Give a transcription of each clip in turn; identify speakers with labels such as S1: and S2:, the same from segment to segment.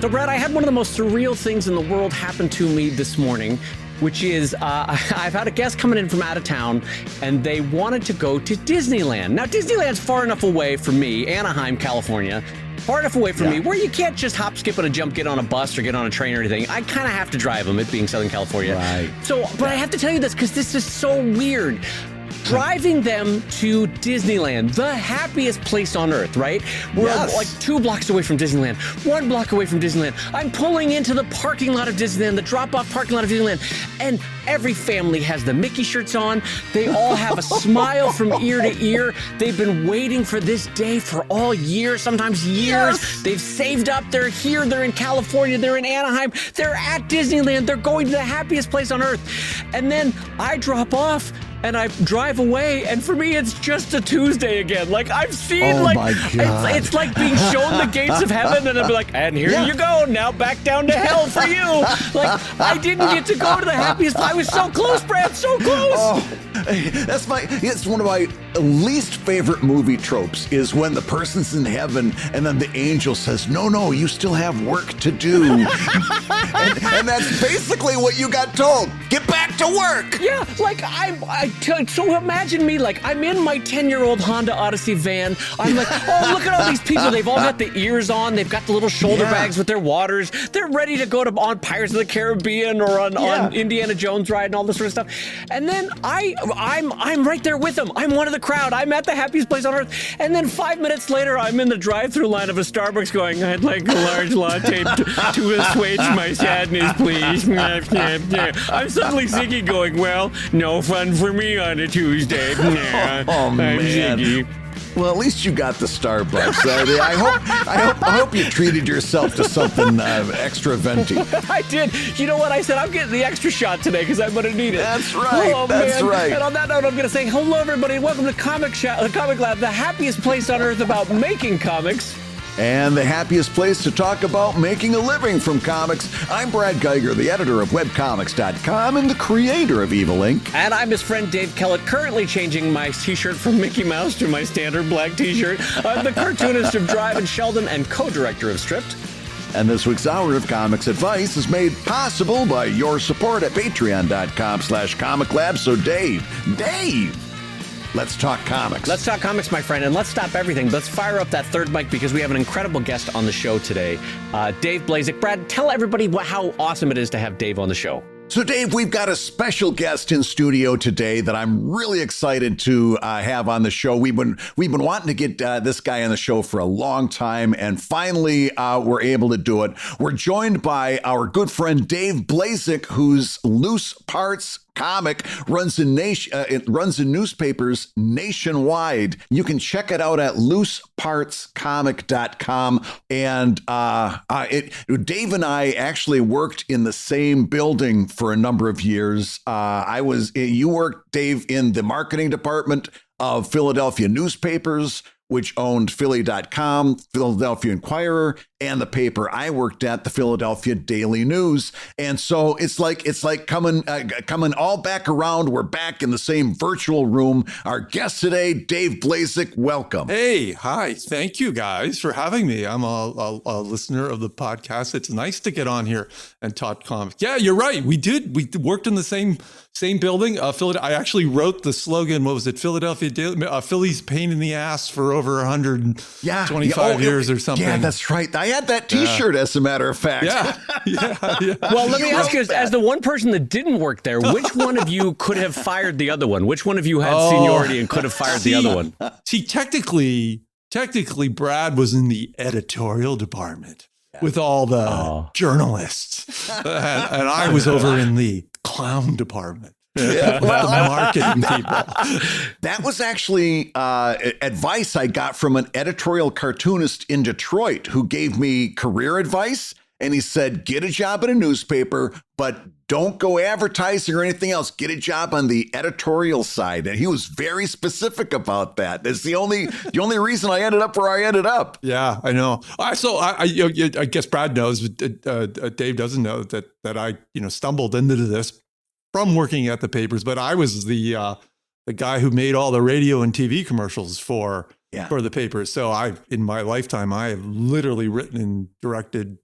S1: So, Brad, I had one of the most surreal things in the world happen to me this morning, which is I've had a guest coming in from out of town, and they wanted to go to Disneyland. Now, Disneyland's far enough away from me, Anaheim, California, far enough away from me, where you can't just hop, skip, and a jump, get on a bus or get on a train or anything. I kind of have to drive them, it being Southern California.
S2: Right.
S1: So, but I have to tell you this because this is so weird. Driving them to Disneyland, the happiest place on earth, right? We're like 2 blocks away from Disneyland, 1 block away from Disneyland. I'm pulling into the parking lot of Disneyland, the drop-off parking lot of Disneyland, and every family has the Mickey shirts on. They all have a smile from ear to ear. They've been waiting for this day for all year, sometimes years. Yes. They've saved up. They're here. They're in California. They're in Anaheim. They're at Disneyland. They're going to the happiest place on earth. And then I drop off and I drive away, and for me, it's just a Tuesday again. Like, I've seen, it's like being shown the gates of heaven, and I'll be like, and here you go, now back down to hell for you. Like, I didn't get to go to the happiest. I was so close, Brad, so close.
S2: Oh, it's one of my least favorite movie tropes is when the person's in heaven, and then the angel says, no, you still have work to do. and that's basically what you got told. Get back to work.
S1: Yeah, like, so imagine me, like, I'm in my 10-year-old Honda Odyssey van. I'm like, oh, look at all these people. They've all got the ears on. They've got the little shoulder bags with their waters. They're ready to go on Pirates of the Caribbean or on Indiana Jones ride and all this sort of stuff. And then I'm right there with them. I'm one of the crowd. I'm at the happiest place on earth. And then 5 minutes later, I'm in the drive-through line of a Starbucks going, I'd like a large latte to assuage my sadness, please. I'm suddenly Ziggy going, well, no fun for me on a Tuesday.
S2: Oh, man.
S1: Ziggy.
S2: Well, at least you got the Starbucks. I hope you treated yourself to something extra venti.
S1: I did. You know what? I said I'm getting the extra shot today because I'm going to need it.
S2: That's right.
S1: Oh,
S2: That's
S1: man.
S2: right.
S1: And on that note, I'm going to say hello, everybody, and welcome to Comic Lab, the happiest place on earth about making comics.
S2: And the happiest place to talk about making a living from comics. I'm Brad Geiger, the editor of webcomics.com and the creator of Evil Inc.
S1: And I'm his friend Dave Kellett, currently changing my t-shirt from Mickey Mouse to my standard black t-shirt. I'm the cartoonist of Drive and Sheldon and co-director of Stripped.
S2: And this week's Hour of Comics Advice is made possible by your support at patreon.com/comiclab. So Dave, let's talk comics.
S1: Let's talk comics, my friend, and let's stop everything. Let's fire up that third mic because we have an incredible guest on the show today, Dave Blazek. Brad, tell everybody how awesome it is to have Dave on the show.
S2: So, Dave, we've got a special guest in studio today that I'm really excited to have on the show. We've been wanting to get this guy on the show for a long time, and finally we're able to do it. We're joined by our good friend Dave Blazek, whose Loose Parts comic runs in newspapers nationwide. You can check it out at loosepartscomic.com. And Dave and I actually worked in the same building for a number of years. You worked, Dave, in the marketing department of Philadelphia newspapers, which owned Philly.com, Philadelphia Inquirer, and the paper I worked at, the Philadelphia Daily News. And so it's like coming all back around. We're back in the same virtual room. Our guest today, Dave Blazek, welcome.
S3: Hey, hi. Thank you guys for having me. I'm a listener of the podcast. It's nice to get on here and talk comics. Yeah, you're right. We worked in the same building. I actually wrote the slogan. What was it? Philadelphia Daily, Philly's pain in the ass for over 125 years or something.
S2: Yeah, that's right. I had that T-shirt, as a matter of fact.
S3: Yeah.
S1: Well, let me ask you, as the one person that didn't work there, which one of you could have fired the other one? Which one of you had seniority and could have fired the other one?
S3: See, technically, Brad was in the editorial department with all the journalists, and I was over in the clown department. The marketing people.
S2: That was actually advice I got from an editorial cartoonist in Detroit who gave me career advice. And he said, get a job at a newspaper, but don't go advertising or anything else. Get a job on the editorial side. And he was very specific about that. That's the only reason I ended up where I ended up.
S3: Yeah, I know. I guess Brad knows, but Dave doesn't know that I stumbled into this from working at the papers, but I was the guy who made all the radio and TV commercials for the papers. So in my lifetime, I have literally written and directed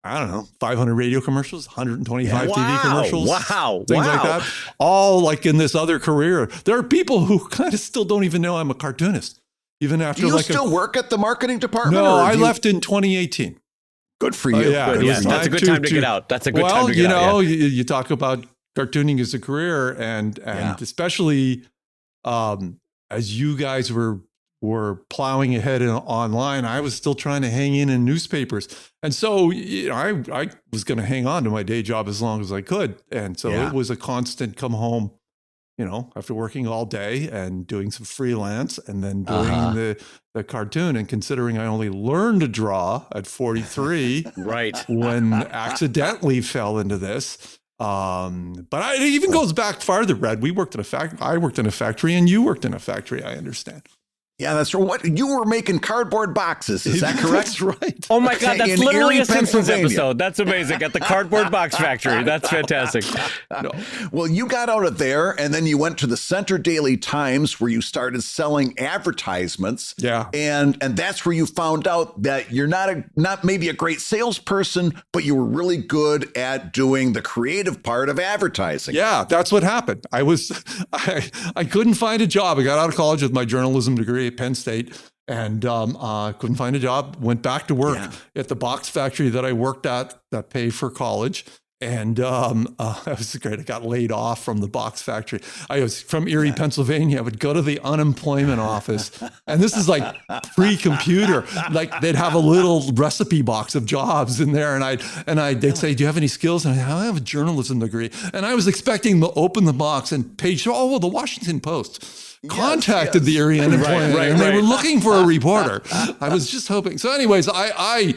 S3: I don't know, 500 radio commercials, 125 TV
S1: Wow.
S3: commercials.
S1: Wow.
S3: Things like
S1: Wow.
S3: that. All like in this other career. There are people who kind of still don't even know I'm a cartoonist. Even after
S2: Do you
S3: like
S2: still work at the marketing department?
S3: No,
S2: or
S3: I
S2: have you-
S3: left in 2018.
S2: Good for you.
S3: yeah,
S2: Good
S3: it
S1: Yeah,
S3: was
S2: for you.
S1: that's a good
S3: to-
S1: time to
S3: to-
S1: get out. That's a good
S3: well,
S1: time to get out.
S3: Well,
S1: Yeah.
S3: you talk about cartooning as a career, and
S2: Yeah.
S3: especially as you guys were plowing ahead online, I was still trying to hang in newspapers, and so I was going to hang on to my day job as long as I could, and so
S2: Yeah.
S3: it was a constant come home. After working all day and doing some freelance and then doing the cartoon, and considering I only learned to draw at 43
S1: Right.
S3: when accidentally fell into this. But it even goes back farther, Brad. We worked in a factory. I worked in a factory and you worked in a factory, I understand.
S2: Yeah, that's right. What you were making cardboard boxes. Is that correct?
S3: That's right.
S1: Oh my God, that's
S2: In
S1: literally
S2: Erie,
S1: a Simpsons
S2: Pennsylvania.
S1: episode. That's amazing. At the cardboard box factory. That's fantastic.
S3: No.
S2: Well, you got out of there and then you went to the Center Daily Times where you started selling advertisements.
S3: Yeah.
S2: And that's where you found out that you're not maybe a great salesperson, but you were really good at doing the creative part of advertising.
S3: Yeah, that's what happened. I couldn't find a job. I got out of college with my journalism degree at Penn State and couldn't find a job. Went back to work at the box factory that I worked at that paid for college. And that was great. I got laid off from the box factory. I was from Erie, Pennsylvania. I would go to the unemployment office. And this is like pre-computer. Like they'd have a little recipe box of jobs in there. And they'd say, do you have any skills? And I have a journalism degree. And I was expecting to open the box and page, the Washington Post contacted the Erie unemployment
S1: Right,
S3: and they were
S1: right.
S3: looking for a reporter. I was just hoping. So anyways, the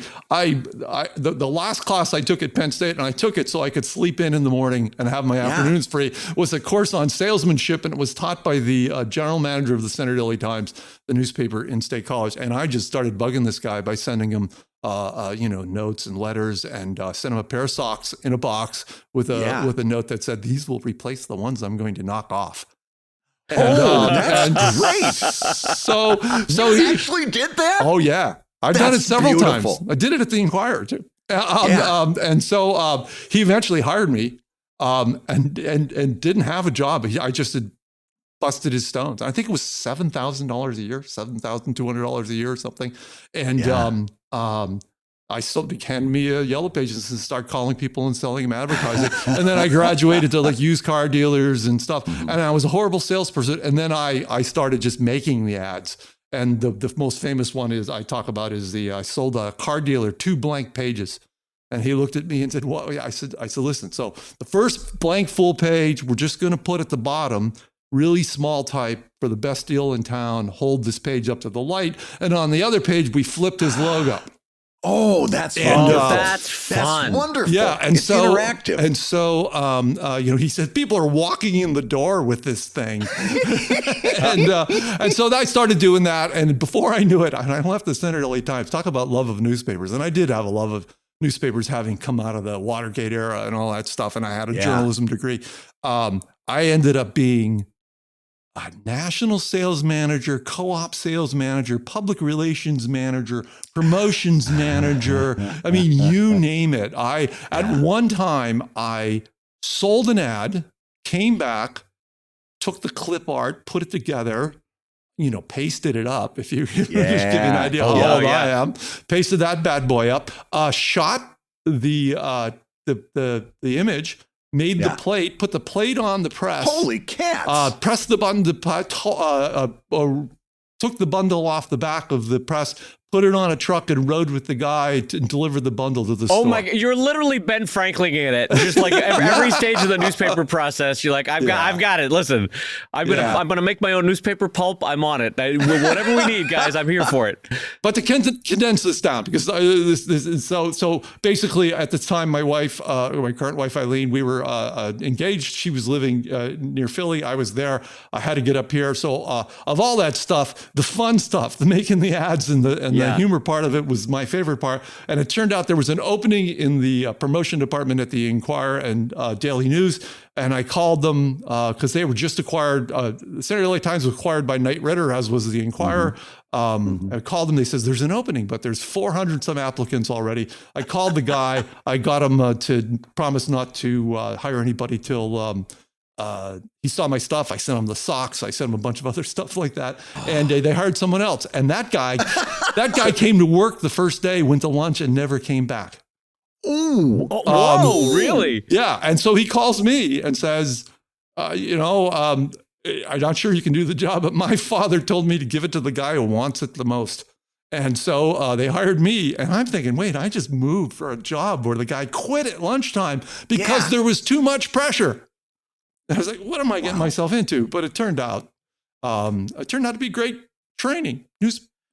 S3: last class I took at Penn State, and I took it so I could sleep in the morning and have my afternoons free, was a course on salesmanship, and it was taught by the general manager of the Center Daily Times, the newspaper in State College. And I just started bugging this guy by sending him notes and letters, and sent him a pair of socks in a box with a note that said, "These will replace the ones I'm going to knock off."
S2: That's great.
S3: So
S2: You actually did that?
S3: oh yeah, I've done it
S2: That's
S3: several
S2: beautiful.
S3: times. I did it at the Inquirer too. And so he eventually hired me, and didn't have a job. I just had busted his stones. I think it was $7,000 a year, $7,200 a year or something. And I still became me a Yellow Pages and start calling people and selling them advertising. And then I graduated to like used car dealers and stuff. And I was a horrible salesperson. And then I started just making the ads. And the most famous one I sold a car dealer 2 blank pages. And he looked at me and said, "Well," I said, "Listen, so the first blank full page, we're just going to put at the bottom, really small type for the best deal in town, hold this page up to the light. And on the other page, we flipped his logo."
S2: Oh, that's
S3: And,
S2: wonderful.
S1: that's fun.
S2: That's wonderful.
S3: Yeah, and
S2: it's
S3: so
S2: interactive.
S3: And so, he said people are walking in the door with this thing, and so I started doing that. And before I knew it, I left the Center Daily Times. Talk about love of newspapers, and I did have a love of newspapers, having come out of the Watergate era and all that stuff. And I had a journalism degree. I ended up being a national sales manager, co-op sales manager, public relations manager, promotions manager. I mean, you name it. At one time, I sold an ad, came back, took the clip art, put it together, pasted it up. If you just give you an idea how old I am, pasted that bad boy up, shot the image, made the plate, put the plate on the press.
S2: Holy cats.
S3: Pressed the button, took the bundle off the back of the press, put it on a truck, and rode with the guy and delivered the bundle to the store.
S1: Oh my God, you're literally Ben Franklin in it. Just like every stage of the newspaper process, you're like, I've got it. Listen, I'm gonna make my own newspaper pulp. I'm on it. Whatever we need, guys, I'm here for it.
S3: But to condense this down, because so basically at the time, my wife, my current wife Eileen, we were engaged. She was living near Philly. I was there. I had to get up here. So of all that stuff, the fun stuff, the making the ads and the humor part of it was my favorite part. And it turned out there was an opening in the promotion department at the Inquirer and Daily News. And I called them because they were just acquired. The Saturday Night Times was acquired by Knight Ridder, as was the Inquirer. I called them. They says there's an opening, but there's 400 some applicants already. I called the guy. I got him to promise not to hire anybody till he saw my stuff. I sent him the socks. I sent him a bunch of other stuff like that, and they hired someone else. And that guy came to work the first day, went to lunch, and never came back.
S2: Ooh.
S1: Whoa, really?
S3: Yeah. And so he calls me and says, I'm not sure you can do the job, but my father told me to give it to the guy who wants it the most. And so they hired me. And I'm thinking, wait, I just moved for a job where the guy quit at lunchtime because there was too much pressure. And I was like, what am I getting myself into? But it turned out to be great training.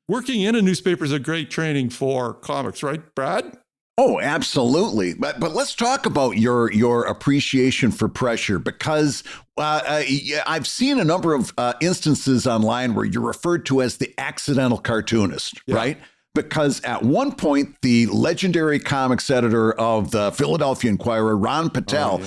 S3: Working in a newspaper is a great training for comics, right, Brad?
S2: Oh, absolutely. But let's talk about your appreciation for pressure, because I've seen a number of instances online where you're referred to as the accidental cartoonist, right? Because at one point, the legendary comics editor of the Philadelphia Inquirer, Ron Patel,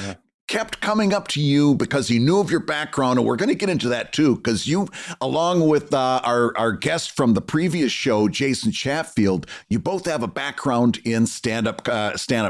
S2: kept coming up to you because he knew of your background. And we're going to get into that too, because you, along with our guest from the previous show, Jason Chatfield, you both have a background in stand-up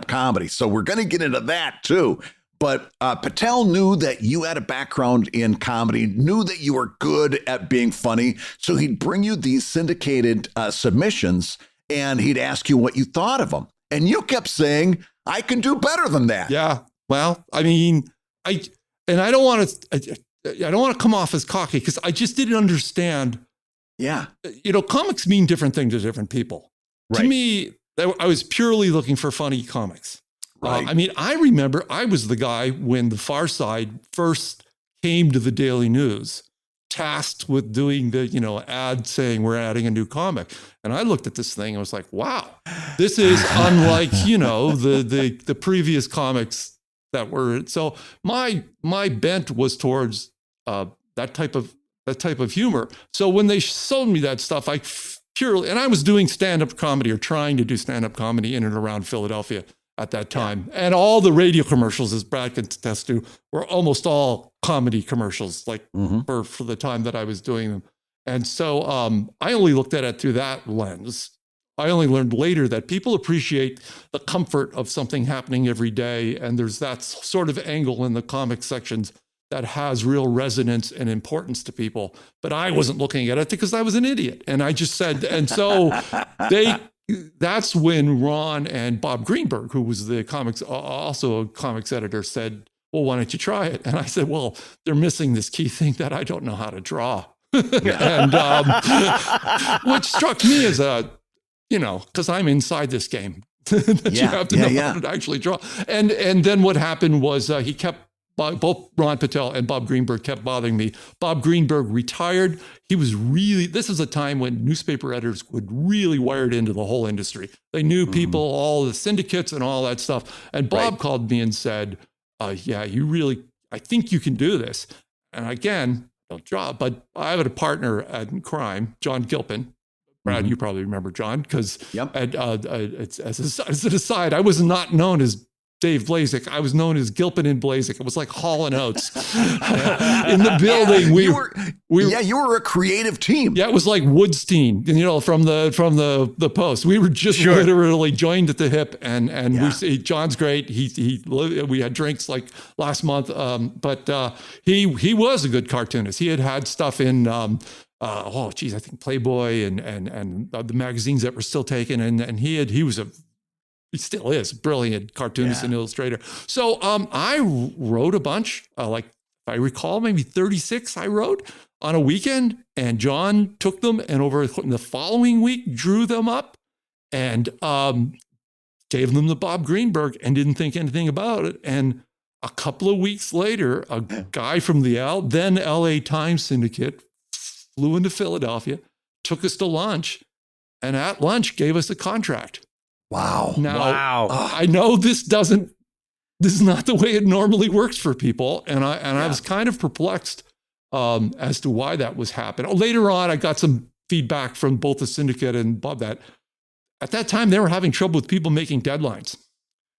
S2: comedy. So we're going to get into that too. But Patel knew that you had a background in comedy, knew that you were good at being funny. So he'd bring you these syndicated submissions and he'd ask you what you thought of them. And you kept saying, I can do better than that.
S3: Yeah. Well, I mean, I don't want to come off as cocky because I just didn't understand.
S2: Yeah.
S3: Comics mean different things to different people. Right. To me, I was purely looking for funny comics. Right. I remember I was the guy when The Far Side first came to the Daily News, tasked with doing the, ad saying we're adding a new comic. And I looked at this thing and was like, wow, this is unlike, the previous comics that were. So my bent was towards that type of humor. So when they sold me that stuff, and I was doing stand-up comedy or trying to do stand-up comedy in and around Philadelphia at that time. And all the radio commercials, as Brad can attest to, were almost all comedy commercials, like for the time that I was doing them. And so I only looked at it through that lens. I only learned later that people appreciate the comfort of something happening every day. And there's that sort of angle in the comic sections that has real resonance and importance to people. But I wasn't looking at it because I was an idiot. And I just said, and so that's when Ron and Bob Greenberg, who was also a comics editor, said, well, why don't you try it? And I said, well, they're missing this key thing that I don't know how to draw. And which struck me as because I'm inside this game, that you have to know how to actually draw. And then what happened was both Ron Patel and Bob Greenberg kept bothering me. Bob Greenberg retired. This was a time when newspaper editors would really wired into the whole industry. They knew people, all the syndicates and all that stuff. And Bob called me and said, I think you can do this. And again, don't draw, but I have a partner in crime, John Gilpin. Brad, you probably remember John, because as an aside, I was not known as Dave Blazek. I was known as Gilpin and Blazek. It was like Hall and Oates in the building.
S2: You were a creative team.
S3: Yeah, it was like Woodstein, from the Post. We were just literally joined at the hip, and we see John's great. We had drinks like last month, but he was a good cartoonist. He had stuff in. I think Playboy and the magazines that were still taken, and he still is a brilliant cartoonist and illustrator. So I wrote a bunch, if I recall, maybe 36 I wrote on a weekend, and John took them and over the following week drew them up and gave them to Bob Greenberg and didn't think anything about it. And a couple of weeks later, a guy from the then LA Times Syndicate flew into Philadelphia, took us to lunch, and at lunch gave us a contract.
S2: Wow.
S3: Now, I know this is not the way it normally works for people. And I was kind of perplexed as to why that was happening. Later on, I got some feedback from both the syndicate and Bob that at that time they were having trouble with people making deadlines.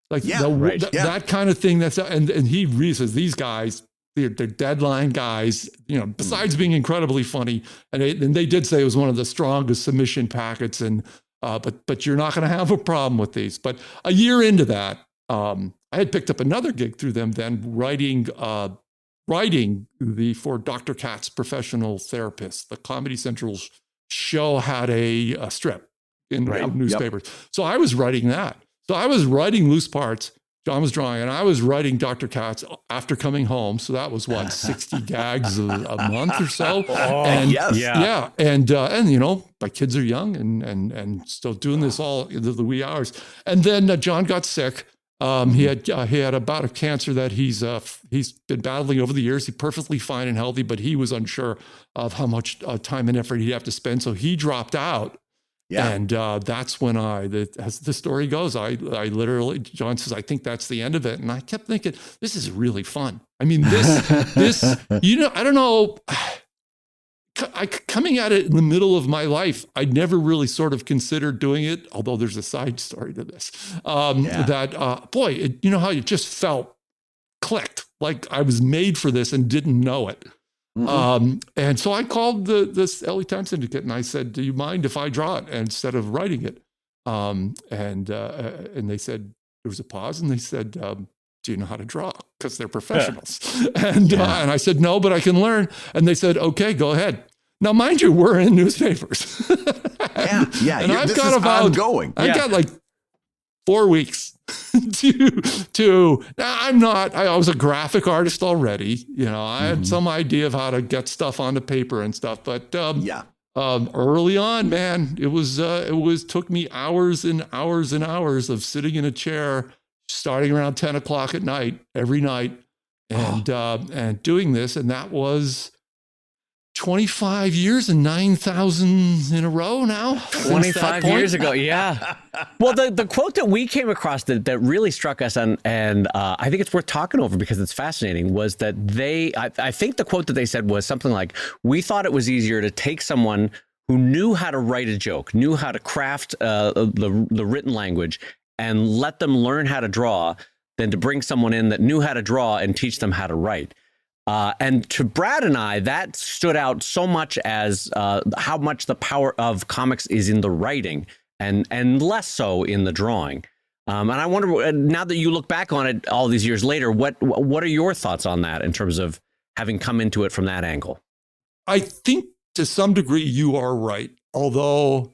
S3: Like that kind of thing. And he really says these guys, they're deadline guys, besides being incredibly funny. And they did say it was one of the strongest submission packets. And but you're not going to have a problem with these. But a year into that, I had picked up another gig through them then, writing for Dr. Katz Professional Therapist. The Comedy Central show had a strip in newspapers. So I was writing that. So I was writing Loose Parts. John was drawing, and I was writing Dr. Katz after coming home. So that was 60 gags a month or so. And my kids are young and still doing this all into the wee hours. And then John got sick. He had a bout of cancer that he's been battling over the years. He's perfectly fine and healthy, but he was unsure of how much time and effort he'd have to spend. So he dropped out. Yeah. And that's when as the story goes, I literally, John says, I think that's the end of it. And I kept thinking, this is really fun. I mean, this, I don't know, coming at it in the middle of my life, I'd never really sort of considered doing it, although there's a side story to this, how you just felt clicked, like I was made for this and didn't know it. Mm-hmm. And so I called this LA Times Syndicate and I said, do you mind if I draw it instead of writing it? And they said, there was a pause and they said, do you know how to draw? Because they're professionals. And I said, no, but I can learn. And they said, okay, go ahead. Now, mind you, we're in newspapers.
S2: And I've got about ongoing.
S3: I've got like 4 weeks to I was a graphic artist already. I had some idea of how to get stuff onto paper and stuff, but early on, man, it took me hours and hours and hours of sitting in a chair, starting around 10 o'clock at night, every night, and doing this. And that was 25 years and 9,000 in a row now.
S1: 25 years ago, yeah. Well, the quote that we came across that really struck us, and I think it's worth talking over because it's fascinating, was that I think the quote that they said was something like, we thought it was easier to take someone who knew how to write a joke, knew how to craft the written language, and let them learn how to draw than to bring someone in that knew how to draw and teach them how to write. And to Brad and I, that stood out so much as how much the power of comics is in the writing and less so in the drawing. And I wonder, now that you look back on it all these years later, what are your thoughts on that in terms of having come into it from that angle?
S3: I think to some degree you are right. Although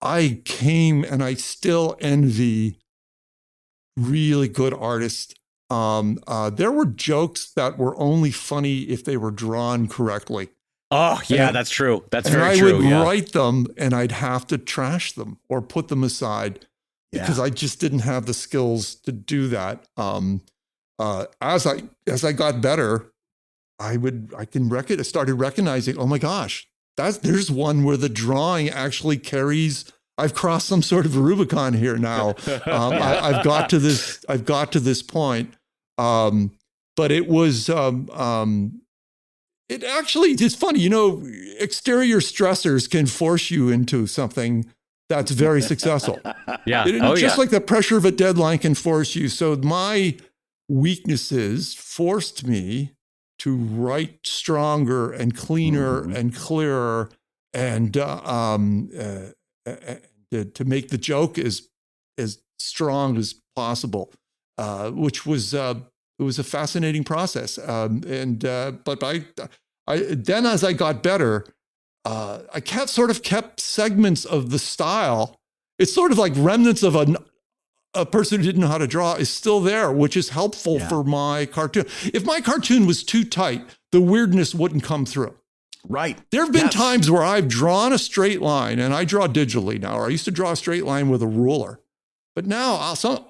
S3: I came and I still envy really good artists. There were jokes that were only funny if they were drawn correctly.
S1: Oh, yeah, that's true. That's very true.
S3: I would write them and I'd have to trash them or put them aside because I just didn't have the skills to do that. As I got better, I started recognizing, oh my gosh, there's one where the drawing actually carries. I've crossed some sort of Rubicon here now. I've got to this point. But it was, it actually is funny, exterior stressors can force you into something that's very successful. Like the pressure of a deadline can force you. So my weaknesses forced me to write stronger and cleaner and clearer and, to make the joke as strong as possible, which was it was a fascinating process. But then as I got better, I kept segments of the style. It's sort of like remnants of a person who didn't know how to draw is still there, which is helpful for my cartoon. If my cartoon was too tight, the weirdness wouldn't come through.
S2: Right.
S3: There have been times where I've drawn a straight line, and I draw digitally now, or I used to draw a straight line with a ruler. But now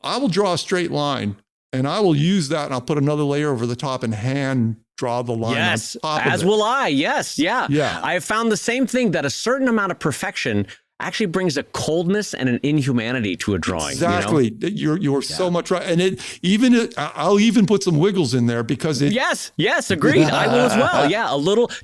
S3: I will draw a straight line, and I will use that, and I'll put another layer over the top and hand draw the line on top of it.
S1: As will I. Yes. Yeah. I have found the same thing, that a certain amount of perfection actually brings a coldness and an inhumanity to a drawing.
S3: Exactly. You're so much right. And I'll even put some wiggles in there because it.
S1: Yes, agreed. I will as well. Yeah,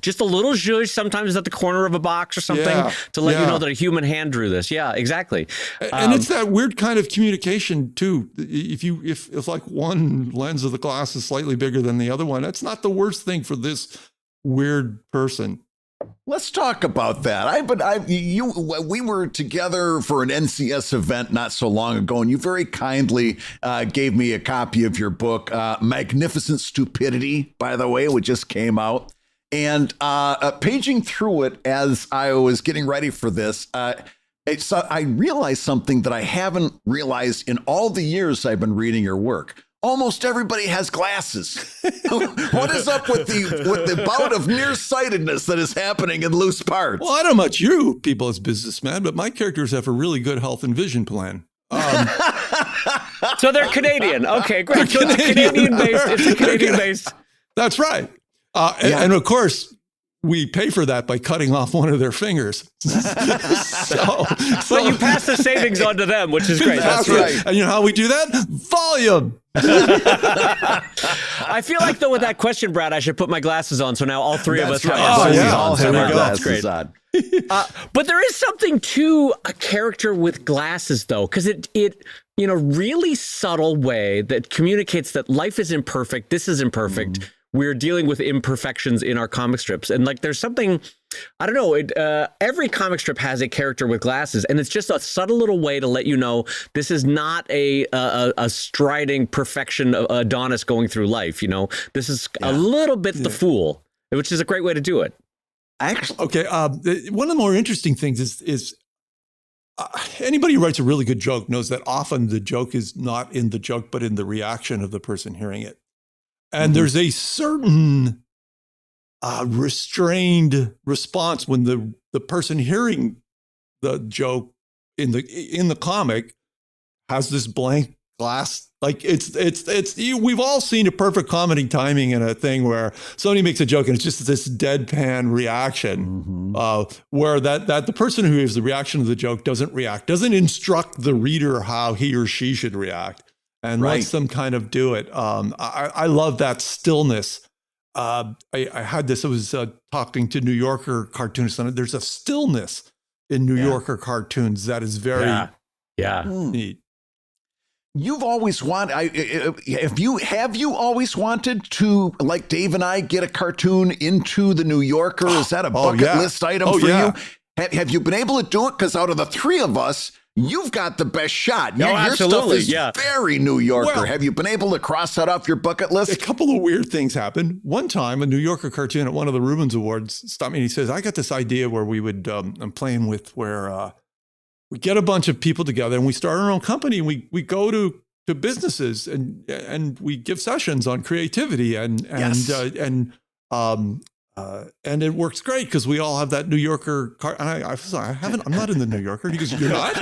S1: just a little zhuzh sometimes at the corner of a box or something to let you know that a human hand drew this. Yeah, exactly.
S3: And it's that weird kind of communication too. If like one lens of the glass is slightly bigger than the other one, that's not the worst thing for this weird person.
S2: Let's talk about that. We were together for an NCS event not so long ago, and you very kindly gave me a copy of your book, Magnificent Stupidity, by the way, which just came out. And paging through it as I was getting ready for this, I realized something that I haven't realized in all the years I've been reading your work. Almost everybody has glasses. What is up with the bout of nearsightedness that is happening in Loose Parts?
S3: Well, I don't know about you people as businessmen, but my characters have a really good health and vision plan.
S1: So they're Canadian. Okay, great. So it's Canadian-based. It's a Canadian-based.
S3: That's right. And of course, we pay for that by cutting off one of their fingers. so
S1: you pass the savings on to them, which is great.
S3: That's right. And you know how we do that? Volume.
S1: I feel like, though, with that question, Brad, I should put my glasses on. So now all three of us have our glasses on.
S2: All
S1: So
S2: have our
S1: that's
S2: glasses
S1: great.
S2: on.
S1: But there is something to a character with glasses, though, because it in a really subtle way that communicates that life is imperfect. This is imperfect. We're dealing with imperfections in our comic strips. And like, there's something, I don't know, every comic strip has a character with glasses, and it's just a subtle little way to let you know this is not a striding perfection of Adonis going through life. This is a little bit the fool, which is a great way to do it.
S2: Actually,
S3: okay. One of the more interesting things is anybody who writes a really good joke knows that often the joke is not in the joke, but in the reaction of the person hearing it. And there's a certain restrained response when the person hearing the joke in the comic has this blank glass. Like we've all seen a perfect comedy timing in a thing where somebody makes a joke and it's just this deadpan reaction, where that the person who hears the reaction of the joke doesn't instruct the reader how he or she should react. And lets them kind of do it. I love that stillness. I had this. I was talking to New Yorker cartoonists, and there's a stillness in New Yorker cartoons that is very neat.
S2: You've always wanted. Have you always wanted to, like Dave and I, get a cartoon into the New Yorker? Is that a bucket list item for you? Have you been able to do it? Because out of the three of us, you've got the best shot. Your stuff is very New Yorker. Well, have you been able to cross that off your bucket list?
S3: A couple of weird things happened. One time, a New Yorker cartoon at one of the Rubens Awards stopped me and he says, I got this idea where we would, I'm playing with where we get a bunch of people together and we start our own company and we go to businesses and we give sessions on creativity and it works great because we all have that New Yorker card. And I'm not in the New Yorker. He goes, you're not?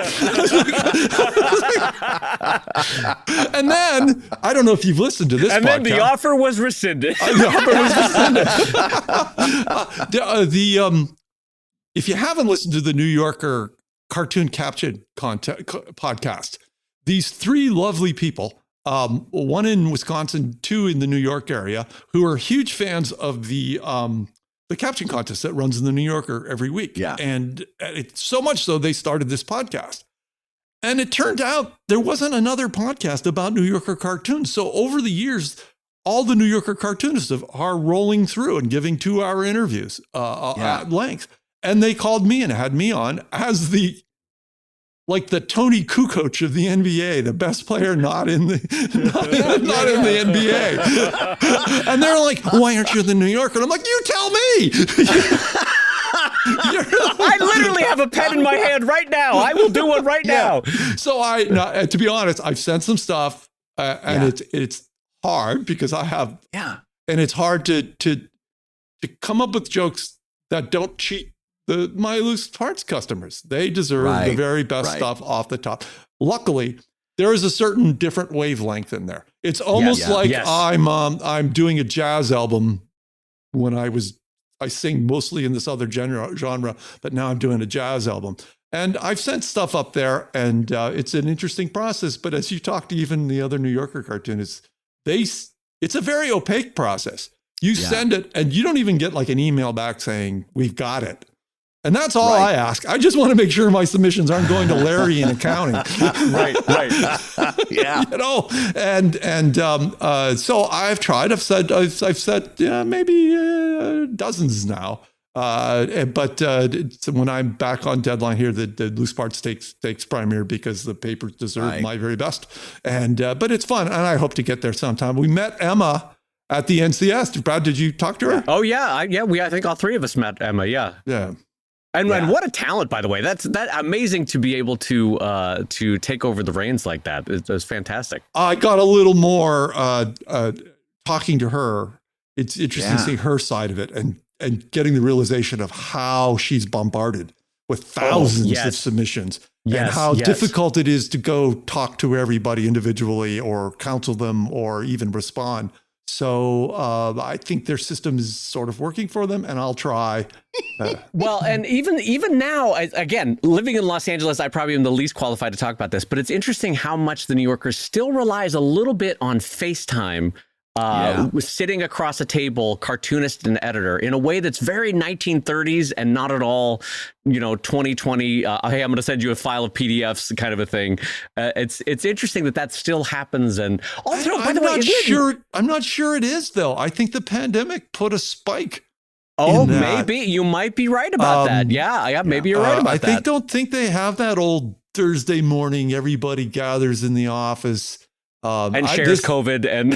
S3: And then, I don't know if you've listened to this podcast.
S1: And then the offer was rescinded.
S3: If you haven't listened to the New Yorker Cartoon Caption podcast, these three lovely people, one in Wisconsin, two in the New York area, who are huge fans of the caption contest that runs in the New Yorker every week.
S2: Yeah.
S3: And it's so much so they started this podcast. And it turned out there wasn't another podcast about New Yorker cartoons. So over the years, all the New Yorker cartoonists are rolling through and giving 2-hour interviews at length. And they called me and had me on as the Tony Kukoc of the NBA, the best player not in the NBA. And they're like, why aren't you in the New Yorker? And I'm like, you tell me.
S1: I literally have a pen in my hand right now. I will do one right now.
S3: So to be honest, I've sent some stuff and it's hard because I have, and it's hard to come up with jokes that don't cheat my Loose Parts customers. They deserve the very best stuff off the top. Luckily, there is a certain different wavelength in there. It's almost I'm doing a jazz album when I sing mostly in this other genre, but now I'm doing a jazz album. And I've sent stuff up there, and it's an interesting process. But as you talk to even the other New Yorker cartoonists, it's a very opaque process. You send it, and you don't even get like an email back saying, we've got it. And that's all I ask. I just want to make sure my submissions aren't going to Larry in accounting.
S1: Right.
S2: Yeah.
S3: You know, and so I've tried. I've said maybe dozens now. But when I'm back on deadline here, the Loose Parts takes primary because the paper deserves my very best. And but it's fun, and I hope to get there sometime. We met Emma at the NCS. Brad, did you talk to her?
S1: Oh yeah, I think all three of us met Emma. Yeah. And what a talent, by the way. That's amazing to be able to take over the reins like that. It was fantastic.
S3: I got a little more talking to her. It's interesting seeing her side of it and getting the realization of how she's bombarded with thousands of submissions and how difficult it is to go talk to everybody individually or counsel them or even respond. So I think their system is sort of working for them, and I'll try.
S1: Well, and even now, again, living in Los Angeles, I probably am the least qualified to talk about this, but it's interesting how much the New Yorker still relies a little bit on FaceTime. Sitting across a table, cartoonist and editor, in a way that's very 1930s and not at all, 2020. Hey, I'm going to send you a file of PDFs, kind of a thing. It's interesting that still happens. And also, by the way,
S3: I'm not sure it is though. I think the pandemic put a spike.
S1: Oh, maybe you might be right about that. Yeah, maybe you're right about that.
S3: I don't think they have that old Thursday morning. Everybody gathers in the office.
S1: And shares COVID and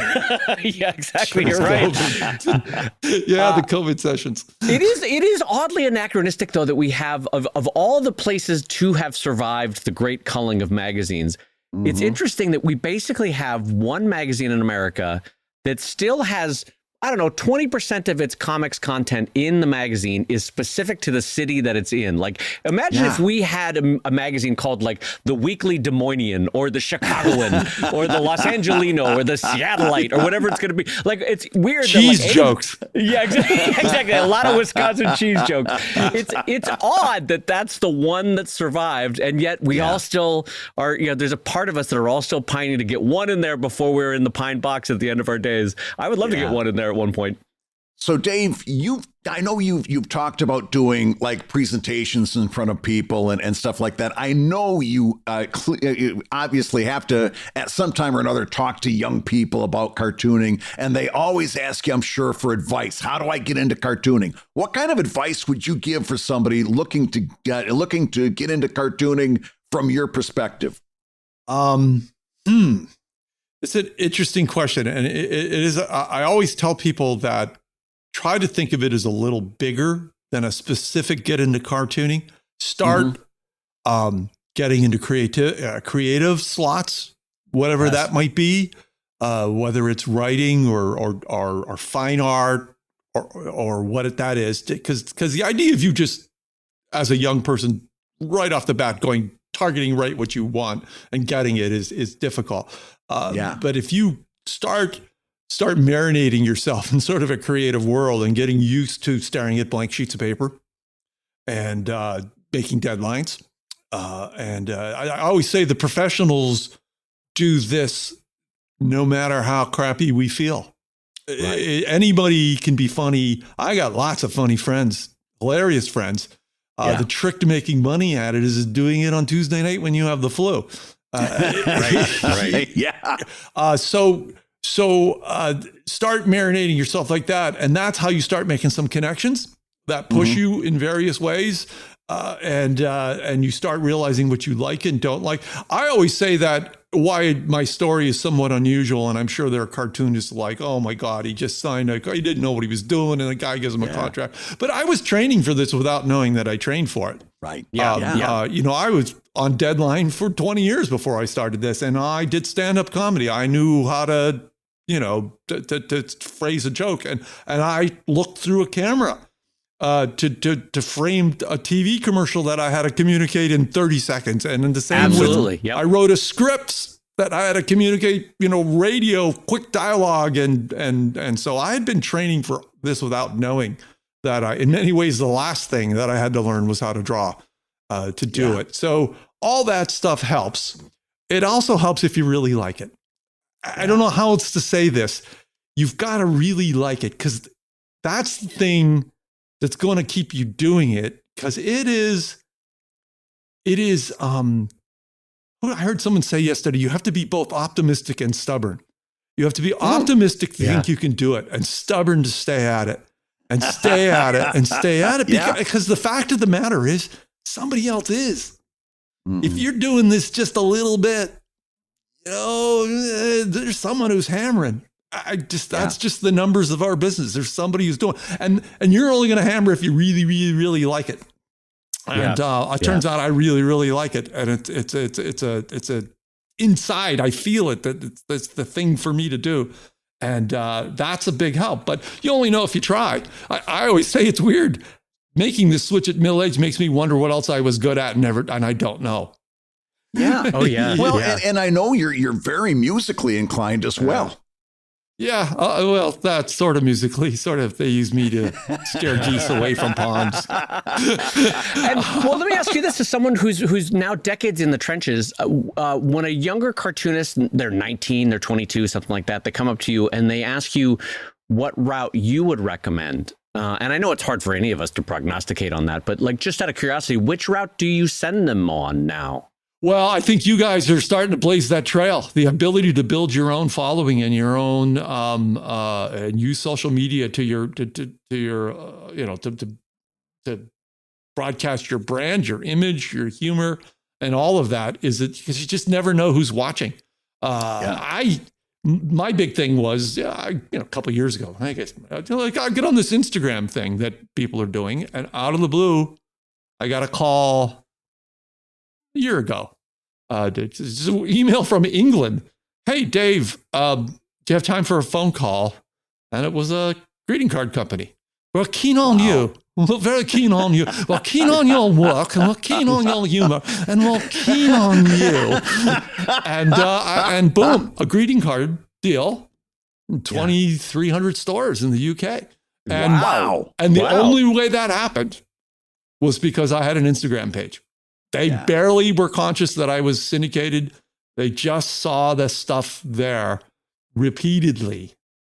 S1: yeah, exactly. You're right.
S3: The COVID sessions.
S1: It is oddly anachronistic, though, that we have of all the places to have survived the great culling of magazines. Mm-hmm. It's interesting that we basically have one magazine in America that still has, 20% of its comics content in the magazine is specific to the city that it's in. Like, imagine if we had a magazine called like the Weekly Des Moinesian or the Chicagoan or the Los Angelino or the Seattleite or whatever it's going to be. Like, it's weird.
S3: Cheese jokes.
S1: Yeah, exactly. A lot of Wisconsin cheese jokes. It's odd that that's the one that survived, and yet we all still are. There's a part of us that are all still pining to get one in there before we're in the pine box at the end of our days. I would love to get one in there at one point.
S2: So Dave, I know you've talked about doing like presentations in front of people and stuff like that. I know you obviously have to at some time or another talk to young people about cartooning, and they always ask you, I'm sure, for advice. How do I get into cartooning? What kind of advice would you give for somebody looking to get into cartooning from your perspective?
S3: It's an interesting question. And it is, I always tell people that try to think of it as a little bigger than a specific get into cartooning. Start getting into creative slots, whatever that might be, whether it's writing or fine art or what that is. Because the idea of you just, as a young person, right off the bat, targeting right what you want and getting it is difficult. But if you start marinating yourself in sort of a creative world and getting used to staring at blank sheets of paper and making deadlines, I always say the professionals do this no matter how crappy we feel. Right. Anybody can be funny. I got lots of funny friends, hilarious friends. The trick to making money at it is doing it on Tuesday night when you have the flu.
S2: Right. Yeah.
S3: So start marinating yourself like that. And that's how you start making some connections that push you in various ways. And you start realizing what you like and don't like. I always say that why my story is somewhat unusual. And I'm sure there are cartoonists like, oh my God, he just signed he didn't know what he was doing. And the guy gives him a contract. But I was training for this without knowing that I trained for it.
S2: Right.
S3: I was on deadline for 20 years before I started this, and I did stand-up comedy. I knew how to, to phrase a joke, and I looked through a camera to frame a TV commercial that I had to communicate in 30 seconds. And in the same way, I wrote a script that I had to communicate, radio, quick dialogue. And so I had been training for this without knowing that in many ways, the last thing that I had to learn was how to draw. to do it. So all that stuff helps. It also helps if you really like it. I don't know how else to say this. You've got to really like it, because that's the thing that's going to keep you doing it. Because it is. I heard someone say yesterday, you have to be both optimistic and stubborn. You have to be optimistic to think you can do it, and stubborn to stay at it, and stay at it, and stay at it. Because the fact of the matter is, somebody else is. If you're doing this just a little bit, there's someone who's hammering. That's just the numbers of our business. There's somebody who's doing, and you're only going to hammer if you really, really, really like it. And it turns out I really, really like it, and it's a inside. I feel it that it's the thing for me to do, and that's a big help. But you only know if you try. I always say it's weird. Making this switch at middle age makes me wonder what else I was good at and I don't know.
S2: Yeah.
S1: Oh yeah.
S2: Well, and I know you're very musically inclined as well.
S3: Yeah, well, that's sort of musically. Sort of, they use me to scare geese away from ponds.
S1: And, well, let me ask you this: as someone who's now decades in the trenches, when a younger cartoonist, they're 19, they're 22, something like that, they come up to you and they ask you what route you would recommend. And I know it's hard for any of us to prognosticate on that, but like, just out of curiosity, which route do you send them on now?
S3: Well, I think you guys are starting to blaze that trail. The ability to build your own following and your own and use social media to broadcast your brand, your image, your humor, and all of that. Is it because you just never know who's watching? My big thing was a couple of years ago. I guess I get on this Instagram thing that people are doing, and out of the blue, I got a call a year ago. Just an email from England. Hey, Dave, do you have time for a phone call? And it was a greeting card company. We're keen on you. We're very keen on you. We're keen on your work, and we're keen on your humor, and we're keen on you. And boom, a greeting card deal. 2,300 stores in the UK. And, and the only way that happened was because I had an Instagram page. They barely were conscious that I was syndicated. They just saw the stuff there repeatedly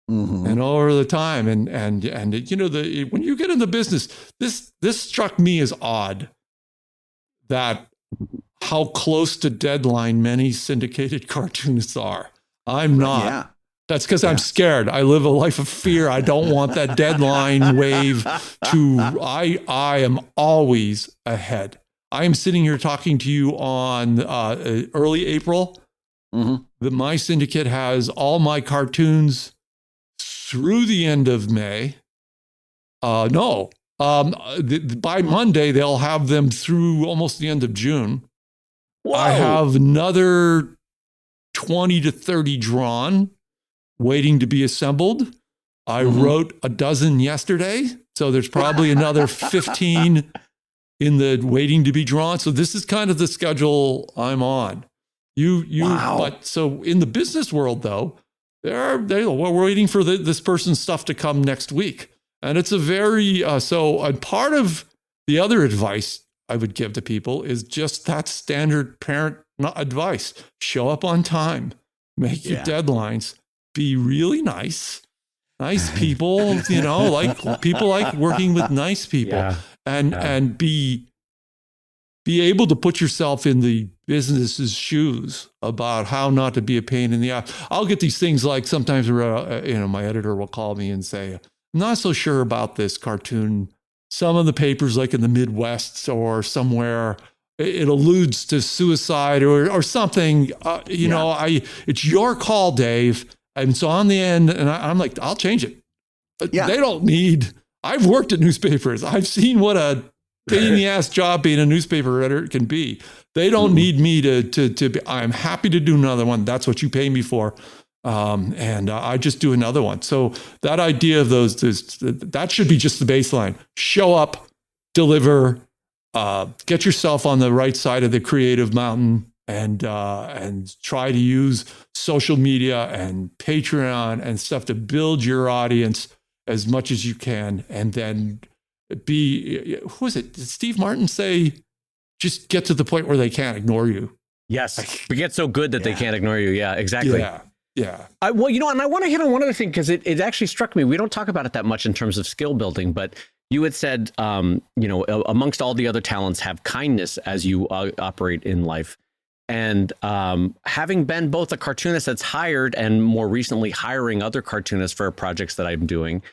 S3: and over the time. And when you get in the business, this struck me as odd, that how close to deadline many syndicated cartoonists are. I'm not.
S2: Yeah.
S3: That's because I'm scared. I live a life of fear. I don't want that deadline wave I am always ahead. I am sitting here talking to you on early April. My syndicate has all my cartoons through the end of May. By Monday, they'll have them through almost the end of June. Whoa. I have another 20 to 30 drawn, waiting to be assembled. I wrote a dozen yesterday, so there's probably another 15 in the waiting to be drawn. So this is kind of the schedule I'm on. But so in the business world though, we're waiting for this person's stuff to come next week. And it's a very, and part of the other advice I would give to people is just that standard parent advice. Show up on time, make your deadlines, be really nice people, like people like working with nice people. And be able to put yourself in the business's shoes about how not to be a pain in the ass. I'll get these things like sometimes, my editor will call me and say, I'm not so sure about this cartoon. Some of the papers like in the Midwest or somewhere, it alludes to suicide or something. It's your call, Dave. And so on the end, and I'm like, I'll change it. They don't need... I've worked at newspapers. I've seen what a pain in the ass job being a newspaper editor can be. They don't need me to be, I'm happy to do another one. That's what you pay me for. And I just do another one. So that idea of that should be just the baseline. Show up, deliver, get yourself on the right side of the creative mountain, and try to use social media and Patreon and stuff to build your audience as much as you can, and then who is it? Did Steve Martin say just get to the point where they can't ignore you.
S1: Yes. We get so good that they can't ignore you. Yeah, exactly.
S3: Yeah.
S1: Well, and I want to hit on one other thing, because it actually struck me. We don't talk about it that much in terms of skill building, but you had said, amongst all the other talents, have kindness as you operate in life. And having been both a cartoonist that's hired and more recently hiring other cartoonists for projects that I'm doing,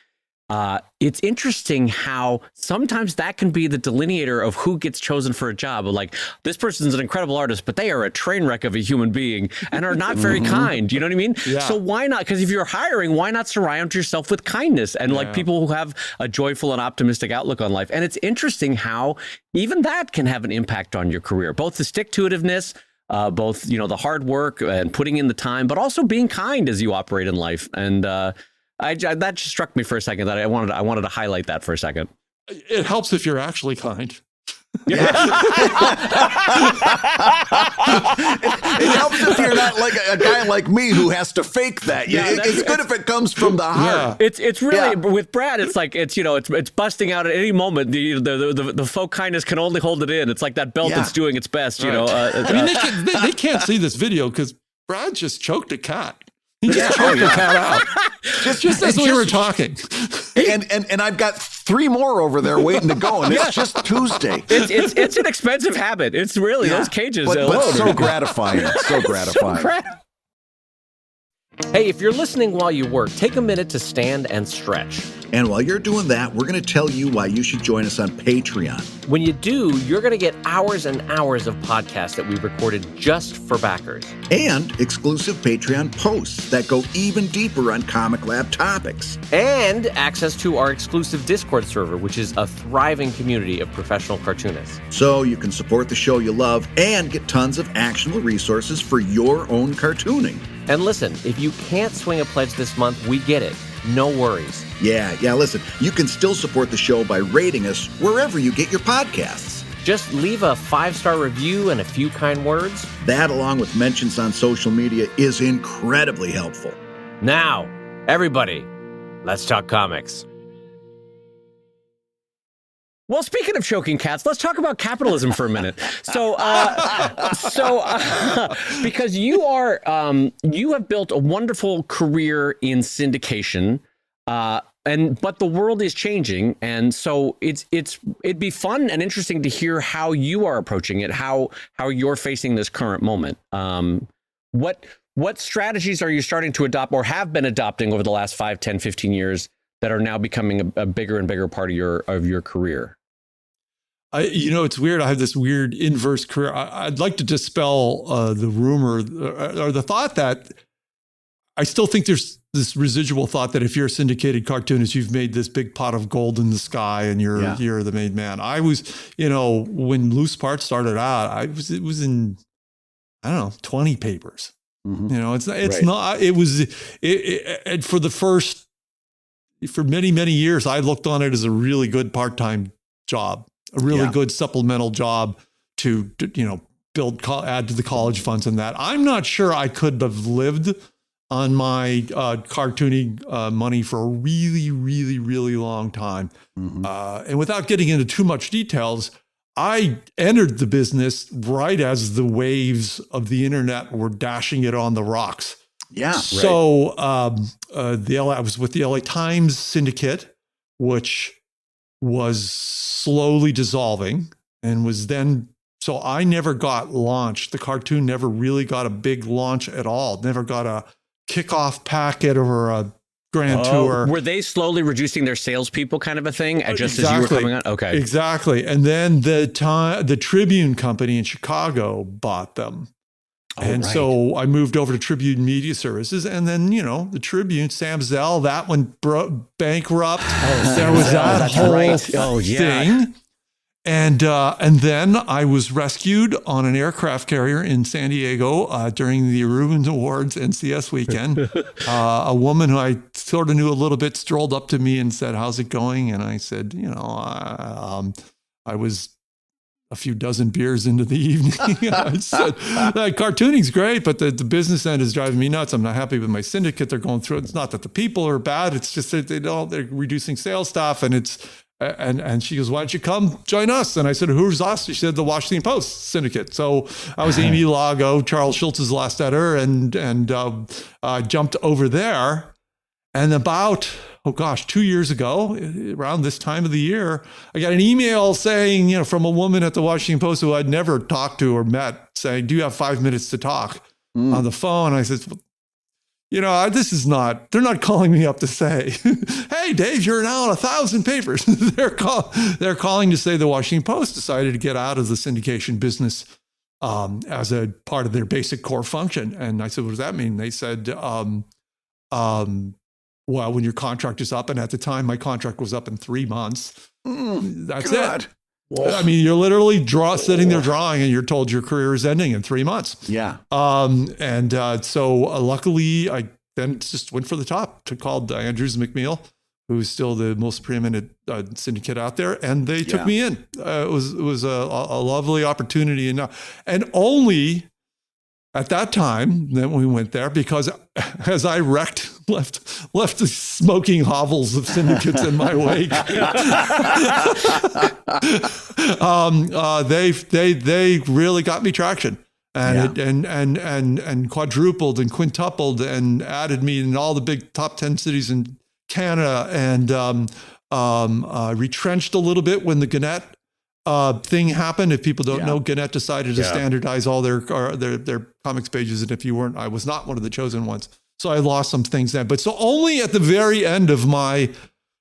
S1: it's interesting how sometimes that can be the delineator of who gets chosen for a job. Like, this person's an incredible artist, but they are a train wreck of a human being and are not very kind. You know what I mean?
S3: Yeah.
S1: So why not? Because if you're hiring, why not surround yourself with kindness and like people who have a joyful and optimistic outlook on life? And it's interesting how even that can have an impact on your career, both the stick-to-itiveness, both, the hard work and putting in the time, but also being kind as you operate in life. And that just struck me for a second, that I wanted to highlight that for a second.
S3: It helps if you're actually kind.
S2: It helps if you're not like a guy like me who has to fake that. It's good if it comes from the heart.
S1: It's really with Brad. It's like it's busting out at any moment. The folk kindness can only hold it in. It's like that belt that's doing its best.
S3: I mean, they can't see this video because Brad just choked a cat. He just choked the cat out. Just as we were talking.
S2: And I've got 3 more over there waiting to go, and it's just Tuesday.
S1: It's an expensive habit. It's really those cages.
S2: But so gratifying. So gratifying.
S1: Hey, if you're listening while you work, take a minute to stand and stretch.
S4: And while you're doing that, we're going to tell you why you should join us on Patreon.
S1: When you do, you're going to get hours and hours of podcasts that we've recorded just for backers.
S4: And exclusive Patreon posts that go even deeper on Comic Lab topics.
S1: And access to our exclusive Discord server, which is a thriving community of professional cartoonists.
S4: So you can support the show you love and get tons of actionable resources for your own cartooning.
S1: And listen, if you can't swing a pledge this month, we get it. No worries.
S4: Yeah, listen, you can still support the show by rating us wherever you get your podcasts.
S1: Just leave a 5-star review and a few kind words.
S4: That, along with mentions on social media, is incredibly helpful.
S1: Now, everybody, let's talk comics. Well, speaking of choking cats, let's talk about capitalism for a minute. So, because you have built a wonderful career in syndication, but the world is changing, and so it'd be fun and interesting to hear how you are approaching it, how you're facing this current moment. What strategies are you starting to adopt or have been adopting over the last 5, 10, 15 years that are now becoming a bigger and bigger part of your career?
S3: It's weird. I have this weird inverse career. I'd like to dispel the rumor or the thought that I still think there's this residual thought that if you're a syndicated cartoonist, you've made this big pot of gold in the sky and you're the made man. I was, when Loose Parts started out, it was in, 20 papers. Mm-hmm. For many, many years, I looked on it as a really good part-time job, a really good supplemental job to add to the college funds and that. I'm not sure I could have lived on my cartooning money for a really, really, really long time. Mm-hmm. And without getting into too much details, I entered the business right as the waves of the internet were dashing it on the rocks.
S2: Yeah.
S3: So I was with the LA Times syndicate, which was slowly dissolving and was then, so I never got launched. The cartoon never really got a big launch at all. Never got a kickoff packet or a grand tour.
S1: Were they slowly reducing their salespeople kind of a thing just as you were coming on? Okay.
S3: Exactly. And then the Tribune company in Chicago bought them. So I moved over to Tribune Media Services, and then, the Tribune, Sam Zell, that one bankrupt. There was that whole thing. And then I was rescued on an aircraft carrier in San Diego during the Rubens Awards NCS weekend. A woman who I sort of knew a little bit strolled up to me and said, "How's it going?" And I said, I was a few dozen beers into the evening. I said, cartooning's great, but the business end is driving me nuts. I'm not happy with my syndicate. They're going through it. It's not that the people are bad. It's just that they're reducing sales staff, and And she goes, why don't you come join us? And I said, who's us? She said, the Washington Post syndicate. So I was Amy Lago, Charles Schultz's last editor, and jumped over there. And about, 2 years ago, around this time of the year, I got an email saying, from a woman at the Washington Post who I'd never talked to or met, saying, do you have 5 minutes to talk on the phone? And I said, they're not calling me up to say, hey, Dave, you're now on 1,000 papers. They're calling to say the Washington Post decided to get out of the syndication business as a part of their basic core function. And I said, what does that mean? They said, well, when your contract is up, and at the time my contract was up in 3 months, that's it. Whoa. I mean, you're literally sitting there drawing, and you're told your career is ending in 3 months.
S2: Yeah.
S3: So luckily, I then just went for the top. Called Andrews McMeel, who's still the most preeminent syndicate out there, and they took me in. It was a lovely opportunity, and only at that time that we went there, because as I left the smoking hovels of syndicates in my wake, they really got me traction, and quadrupled and quintupled and added me in all the big top 10 cities in Canada, and retrenched a little bit when the Gannett thing happened. If people don't know, Gannett decided to standardize all their comics pages, and I was not one of the chosen ones. So I lost some things then. But so only at the very end of my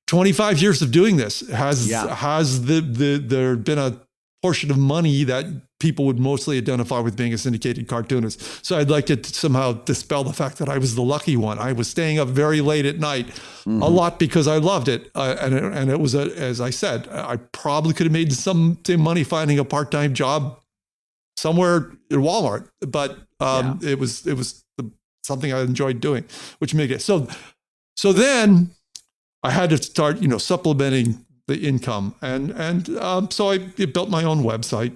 S3: 25 years of doing this has there been a portion of money that people would mostly identify with being a syndicated cartoonist. So I'd like to somehow dispel the fact that I was the lucky one. I was staying up very late at night, a lot, because I loved it. And it was, as I said, I probably could have made some money finding a part-time job somewhere in Walmart, but it was something I enjoyed doing, which made it. So then I had to start, supplementing the income. So I built my own website,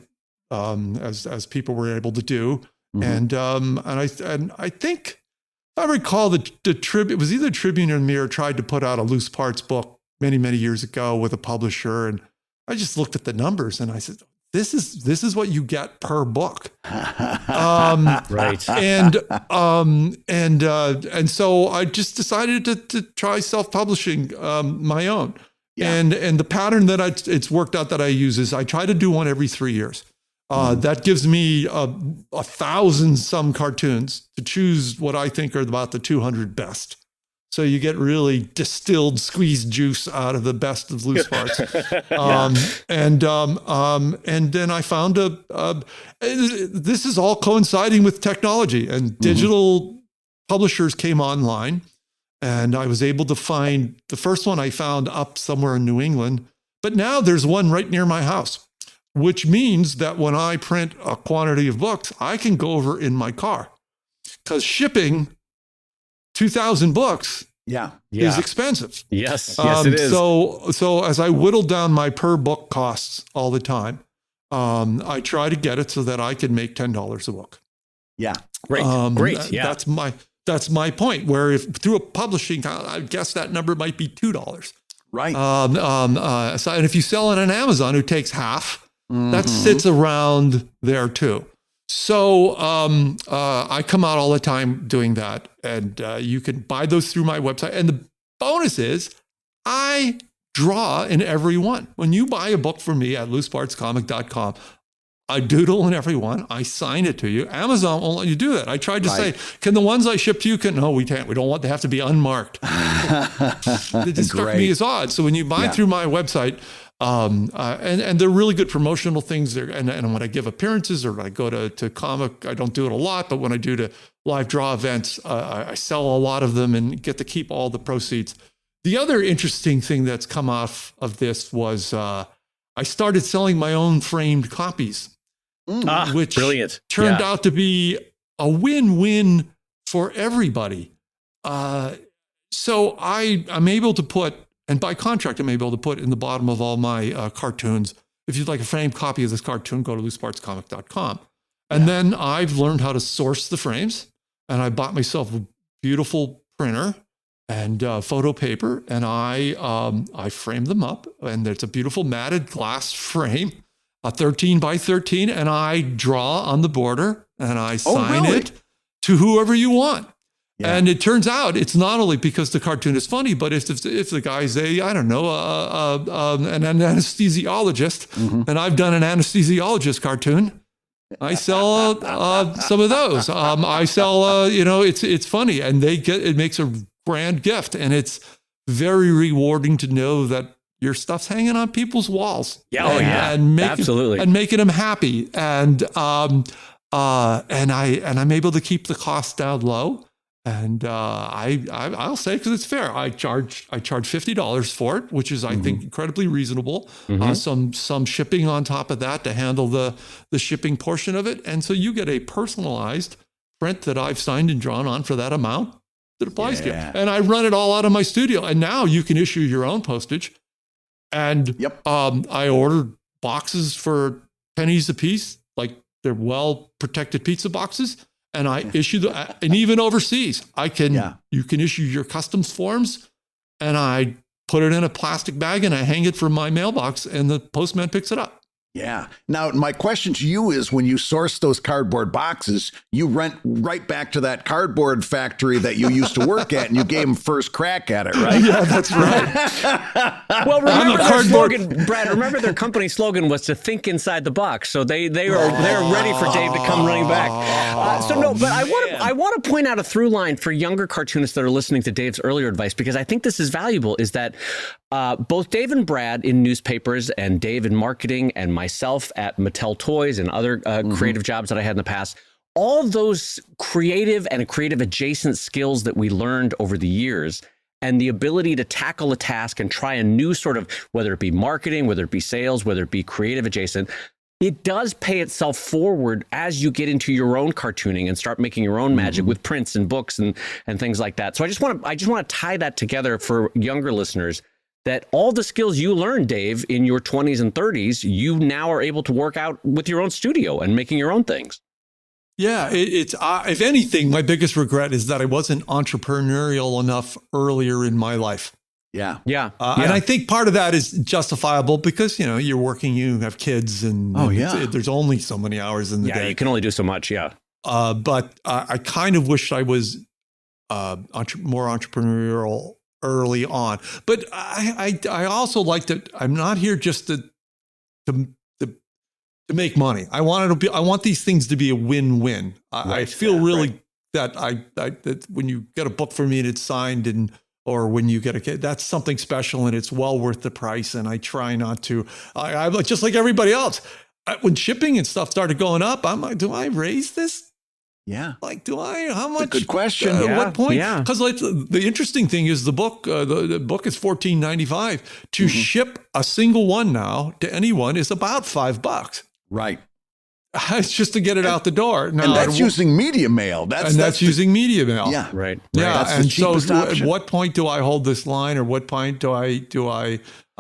S3: as people were able to do. And I think, if I recall, the Tribune, it was either Tribune or Mirror, tried to put out a Loose Parts book many, many years ago with a publisher. And I just looked at the numbers and I said, this is what you get per book.
S1: Right.
S3: And so I just decided to try self-publishing my own. Yeah. And the pattern that it's worked out that I use is I try to do one every 3 years. That gives me 1,000 some cartoons to choose what I think are about the 200 best. So you get really distilled, squeezed juice out of the best of Loose Parts. And then I found this is all coinciding with technology, and digital publishers came online, and I was able to find the first one I found up somewhere in New England, but now there's one right near my house, which means that when I print a quantity of books, I can go over in my car, because shipping 2,000 books is expensive.
S1: Yes, it is.
S3: So as I whittle down my per book costs all the time, I try to get it so that I can make $10 a book.
S2: Yeah.
S1: Great.
S3: That's my point, where if through a publishing, I guess that number might be $2.
S2: Right.
S3: And if you sell it on Amazon, who takes half, that sits around there too. So I come out all the time doing that, and you can buy those through my website. And the bonus is I draw in every one. When you buy a book from me at loosepartscomic.com, I doodle in every one. I sign it to you. Amazon won't let you do that. I tried to say, can the ones I ship to you, no, we can't. We don't want, they have to be unmarked. It just struck me as odd. So when you buy through my website, and they're really good promotional things there. And when I give appearances or I go to comic, I don't do it a lot, but when I do to live draw events, I sell a lot of them and get to keep all the proceeds. The other interesting thing that's come off of this was I started selling my own framed copies, which
S1: brilliant.
S3: Turned out to be a win-win for everybody. So I'm able to put, and by contract, I'm able to put in the bottom of all my cartoons, if you'd like a framed copy of this cartoon, go to loosepartscomic.com. And then I've learned how to source the frames, and I bought myself a beautiful printer, and photo paper, and I frame them up, and there's a beautiful matted glass frame, a 13 by 13, and I draw on the border and I sign it to whoever you want. Yeah. And it turns out it's not only because the cartoon is funny, but if the guy's an anesthesiologist, and I've done an anesthesiologist cartoon, I sell some of those. I sell, it's funny, and it makes a grand gift, and it's very rewarding to know that your stuff's hanging on people's walls.
S1: Absolutely,
S3: and making them happy, and I'm able to keep the cost down low. And I'll say, because it's fair, I charge $50 for it, which is, I think, incredibly reasonable. Some shipping on top of that to handle the shipping portion of it. And so you get a personalized print that I've signed and drawn on for that amount that applies to you. And I run it all out of my studio. And now you can issue your own postage. And I ordered boxes for pennies a piece, like they're well-protected pizza boxes. And I issue and even overseas, you can issue your customs forms, and I put it in a plastic bag and I hang it from my mailbox, and the postman picks it up.
S2: Yeah. Now, my question to you is, when you source those cardboard boxes, you went right back to that cardboard factory that you used to work at, and you gave them first crack at it, right?
S3: Yeah, that's right.
S1: Well, remember their slogan, Brad, remember their company slogan was to think inside the box. So they're ready for Dave to come running back. But I want to point out a through line for younger cartoonists that are listening to Dave's earlier advice, because I think this is valuable, is that both Dave and Brad in newspapers, and Dave in marketing, and myself at Mattel Toys and other creative jobs that I had in the past, all those creative and creative adjacent skills that we learned over the years, and the ability to tackle a task and try a new sort of, whether it be marketing, whether it be sales, whether it be creative adjacent, it does pay itself forward as you get into your own cartooning and start making your own magic with prints and books and things like that. So I just want to tie that together for younger listeners, that all the skills you learned, Dave, in your 20s and 30s, you now are able to work out with your own studio and making your own things.
S3: Yeah, it's if anything, my biggest regret is that I wasn't entrepreneurial enough earlier in my life.
S2: Yeah.
S3: And I think part of that is justifiable because, you're working, you have kids, and there's only so many hours in the day.
S1: Yeah, you can only do so much,
S3: But I kind of wish I was more entrepreneurial early on. But I also like that I'm not here just to make money. I want these things to be a win-win. I feel really that that when you get a book from me and it's signed, or when you get a kid, that's something special, and it's well worth the price. And I try not to, I'm just like everybody else. When shipping and stuff started going up, I'm like, do I raise this?
S2: Yeah.
S3: Like, do I? How much?
S2: Good question.
S3: At what point?
S1: Yeah.
S3: Because the interesting thing is the book is $14.95. To ship a single one now to anyone is about $5.
S2: Right.
S3: It's just to get it out the door. Now,
S2: and that's using media mail.
S3: That's using media mail.
S2: Yeah.
S1: Right.
S3: Yeah.
S2: That's
S3: and
S2: the cheapest option.
S3: At what point do I hold this line, or what point do I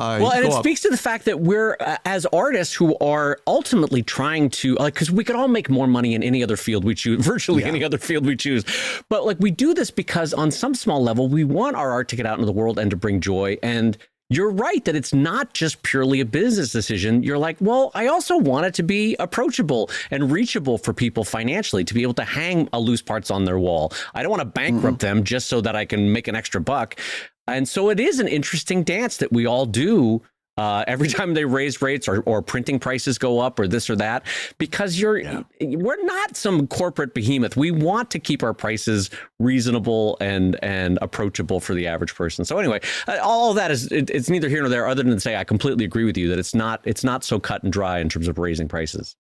S1: well, and it speaks to the fact that we're, as artists who are ultimately trying to, because we could all make more money in any other field we choose, virtually any other field we choose. But we do this because on some small level, we want our art to get out into the world and to bring joy. And you're right that it's not just purely a business decision. You're like, well, I also want it to be approachable and reachable for people financially, to be able to hang loose parts on their wall. I don't want to bankrupt them just so that I can make an extra buck. And so it is an interesting dance that we all do every time they raise rates or printing prices go up or this or that, because we're not some corporate behemoth. We want to keep our prices reasonable and approachable for the average person. So anyway, all of that it's neither here nor there, other than to say I completely agree with you that it's not so cut and dry in terms of raising prices.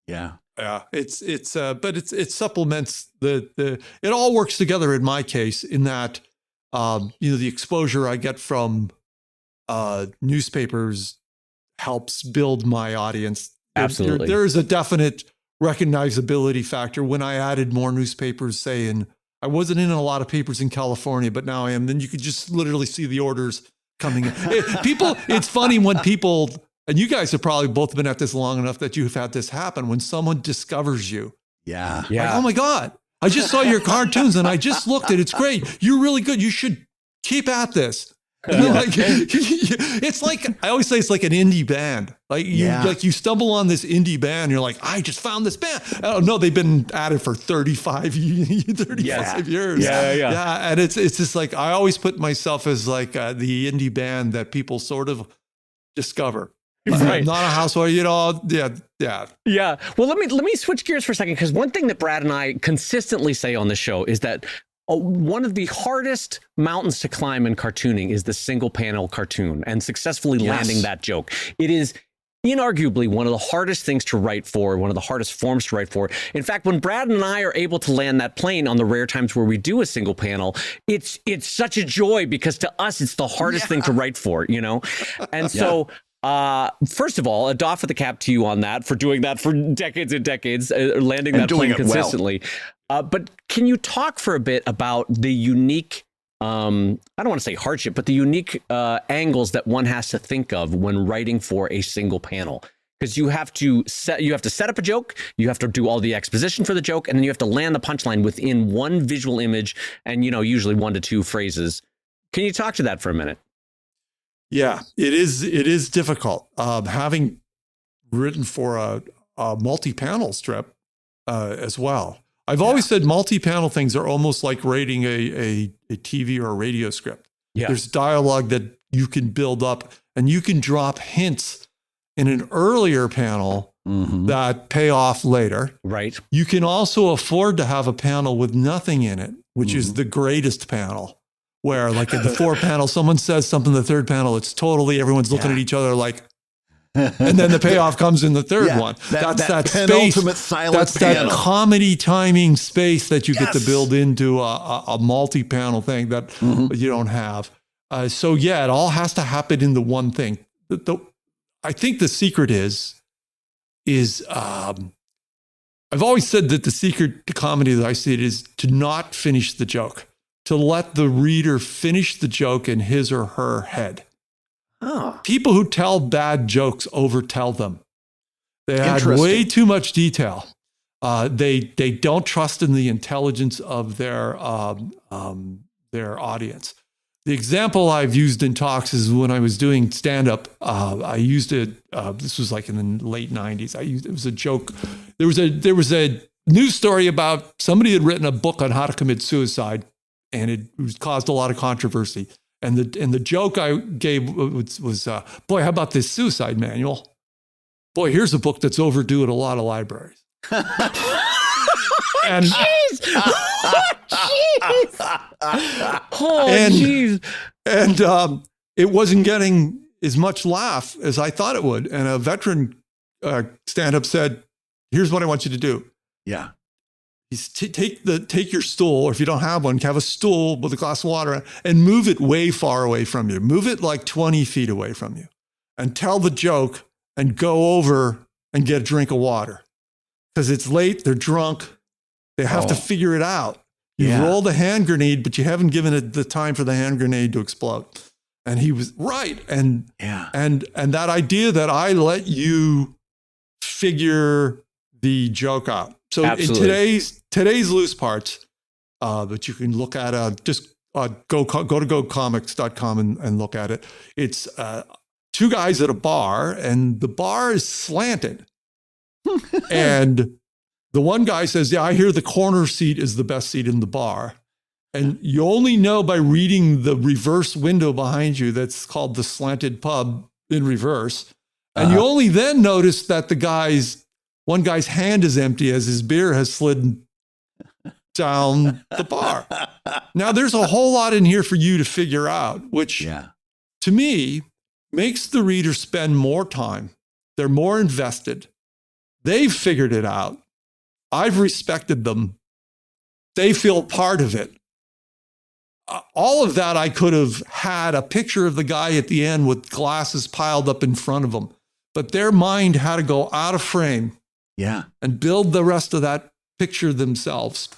S3: Yeah. Yeah, but it supplements it all works together in my case, in that the exposure I get from newspapers helps build my audience.
S1: Absolutely.
S3: There's a definite recognizability factor. When I added more newspapers, say, I wasn't in a lot of papers in California, but now I am, then you could just literally see the orders coming in. It's funny when people, and you guys have probably both been at this long enough that you've had this happen, when someone discovers you.
S2: Yeah.
S3: Like, oh my God, I just saw your cartoons and I just looked at it. It's great. You're really good. You should keep at this. Like, it's like, I always say it's like an indie band. Like you stumble on this indie band, you're like, I just found this band. Oh no, they've been at it for 35 years. Yeah. And it's just like, I always put myself as like the indie band that people sort of discover. Right. I'm not a housewife, Yeah.
S1: Well, let me switch gears for a second, because one thing that Brad and I consistently say on the show is that one of the hardest mountains to climb in cartooning is the single panel cartoon, and successfully landing that joke. It is inarguably one of the hardest things to write for, one of the hardest forms to write for. In fact, when Brad and I are able to land that plane on the rare times where we do a single panel, it's such a joy, because to us, it's the hardest thing to write for, And so, first of all, a doff of the cap to you on that, for doing that for decades and decades, landing that plane consistently. But can you talk for a bit about the unique, I don't want to say hardship, but the unique angles that one has to think of when writing for a single panel? Because you have to set up a joke, you have to do all the exposition for the joke, and then you have to land the punchline within one visual image, and usually 1 to 2 phrases. Can you talk to that for a minute?
S3: Yeah, it is difficult. Having written for a multi-panel strip as well. I've always said multi-panel things are almost like writing a TV or a radio script. Yeah. There's dialogue that you can build up, and you can drop hints in an earlier panel that pay off later.
S1: Right.
S3: You can also afford to have a panel with nothing in it, which is the greatest panel, where like in the 4th panel, someone says something, the 3rd panel, it's totally, everyone's looking at each other like, and then the payoff comes in the 3rd one. That's that
S2: penultimate
S3: space.
S2: Silent
S3: That's
S2: panel.
S3: that comedy timing space that you get to build into a multi-panel thing that you don't have. So yeah, it all has to happen in the one thing. I think the secret is I've always said that the secret to comedy that I see it is to not finish the joke, to let the reader finish the joke in his or her head. Oh. People who tell bad jokes overtell them. They add way too much detail. They don't trust in the intelligence of their audience. The example I've used in talks is when I was doing stand-up. I used it. This was like in the late '90s. It was a joke. There was a news story about somebody had written a book on how to commit suicide, and it caused a lot of controversy. And the joke I gave was boy, how about this suicide manual? Boy, here's a book that's overdue at a lot of libraries. And jeez. And it wasn't getting as much laugh as I thought it would. And a veteran stand-up said, here's what I want you to do.
S2: Yeah.
S3: Take your stool, or if you don't have one, have a stool with a glass of water, and move it way far away from you. Move it like 20 feet away from you, and tell the joke, and go over and get a drink of water. Because it's late, they're drunk, they have to figure it out. You rolled a hand grenade, but you haven't given it the time for the hand grenade to explode. And he was right. And that idea that I let you figure the joke out. So absolutely. In today's loose parts, that you can look at, just go to gocomics.com and look at it. It's 2 guys at a bar, and the bar is slanted. And the one guy says, yeah, I hear the corner seat is the best seat in the bar. And you only know by reading the reverse window behind you that's called the slanted pub in reverse. And you only then notice that one guy's hand is empty as his beer has slid down the bar. Now, there's a whole lot in here for you to figure out, which to me makes the reader spend more time. They're more invested. They've figured it out. I've respected them. They feel part of it. All of that, I could have had a picture of the guy at the end with glasses piled up in front of him, but their mind had to go out of frame.
S2: Yeah.
S3: And build the rest of that picture themselves.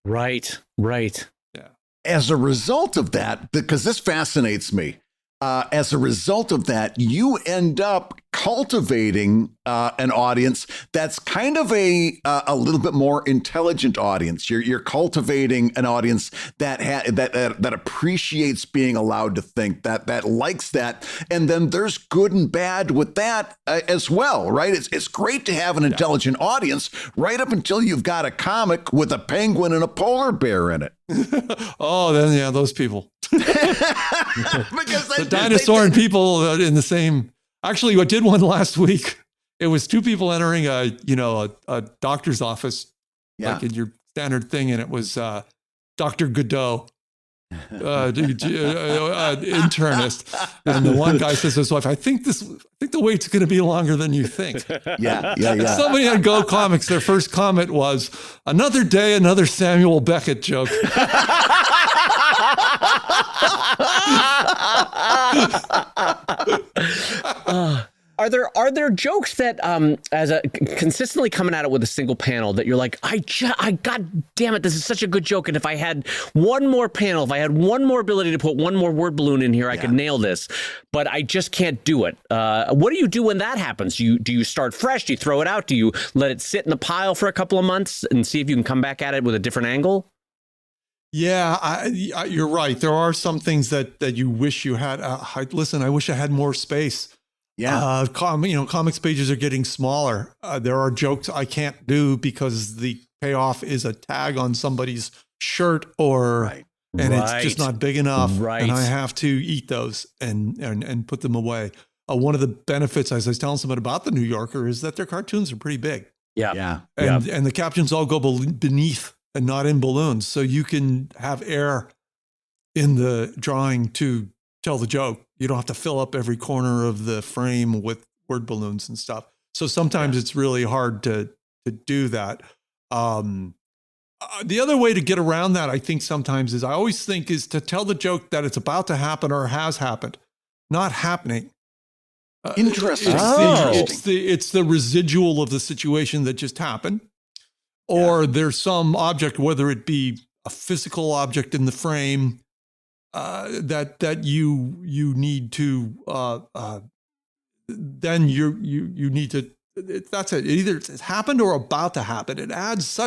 S1: Right.
S3: Yeah.
S2: As a result of that, because this fascinates me, as a result of that, you end up cultivating an audience that's kind of a little bit more intelligent audience. You're cultivating an audience that that appreciates being allowed to think, that likes that, and then there's good and bad with that as well, right? It's great to have an intelligent audience right up until you've got a comic with a penguin and a polar bear in it.
S3: Oh, then yeah, those people.
S2: Because
S3: the dinosaur and people in the same. Actually, I did one last week. It was two people entering a doctor's office, like in your standard thing, and it was Dr. Godot, internist, and the one guy says to his wife, I think the wait's going to be longer than you think.
S2: Yeah.
S3: Somebody on Go Comics, their first comment was, another day, another Samuel Beckett joke.
S1: Are there jokes that consistently coming at it with a single panel that you're like, God damn it, this is such a good joke, and if I had one more panel, if I had one more ability to put one more word balloon in here, I could nail this, but I just can't do it. What do you do when that happens? Do you start fresh? Do you throw it out? Do you let it sit in the pile for a couple of months and see if you can come back at it with a different angle?
S3: Yeah, you're right. There are some things that you wish you had. Listen, I wish I had more space.
S2: Yeah.
S3: Comics pages are getting smaller. There are jokes I can't do because the payoff is a tag on somebody's shirt and it's just not big enough. Right. And I have to eat those and put them away. One of the benefits, as I was telling somebody about the New Yorker, is that their cartoons are pretty big.
S2: Yeah.
S3: And the captions all go beneath and not in balloons. So you can have air in the drawing to tell the joke. You don't have to fill up every corner of the frame with word balloons and stuff. So sometimes it's really hard to do that. The other way to get around that, I think sometimes is to tell the joke that it's about to happen or has happened, not happening.
S2: Interesting.
S3: It's the residual of the situation that just happened. Or there's some object, whether it be a physical object in the frame, that you need to then you need to. That's it. Either it's happened or about to happen. It adds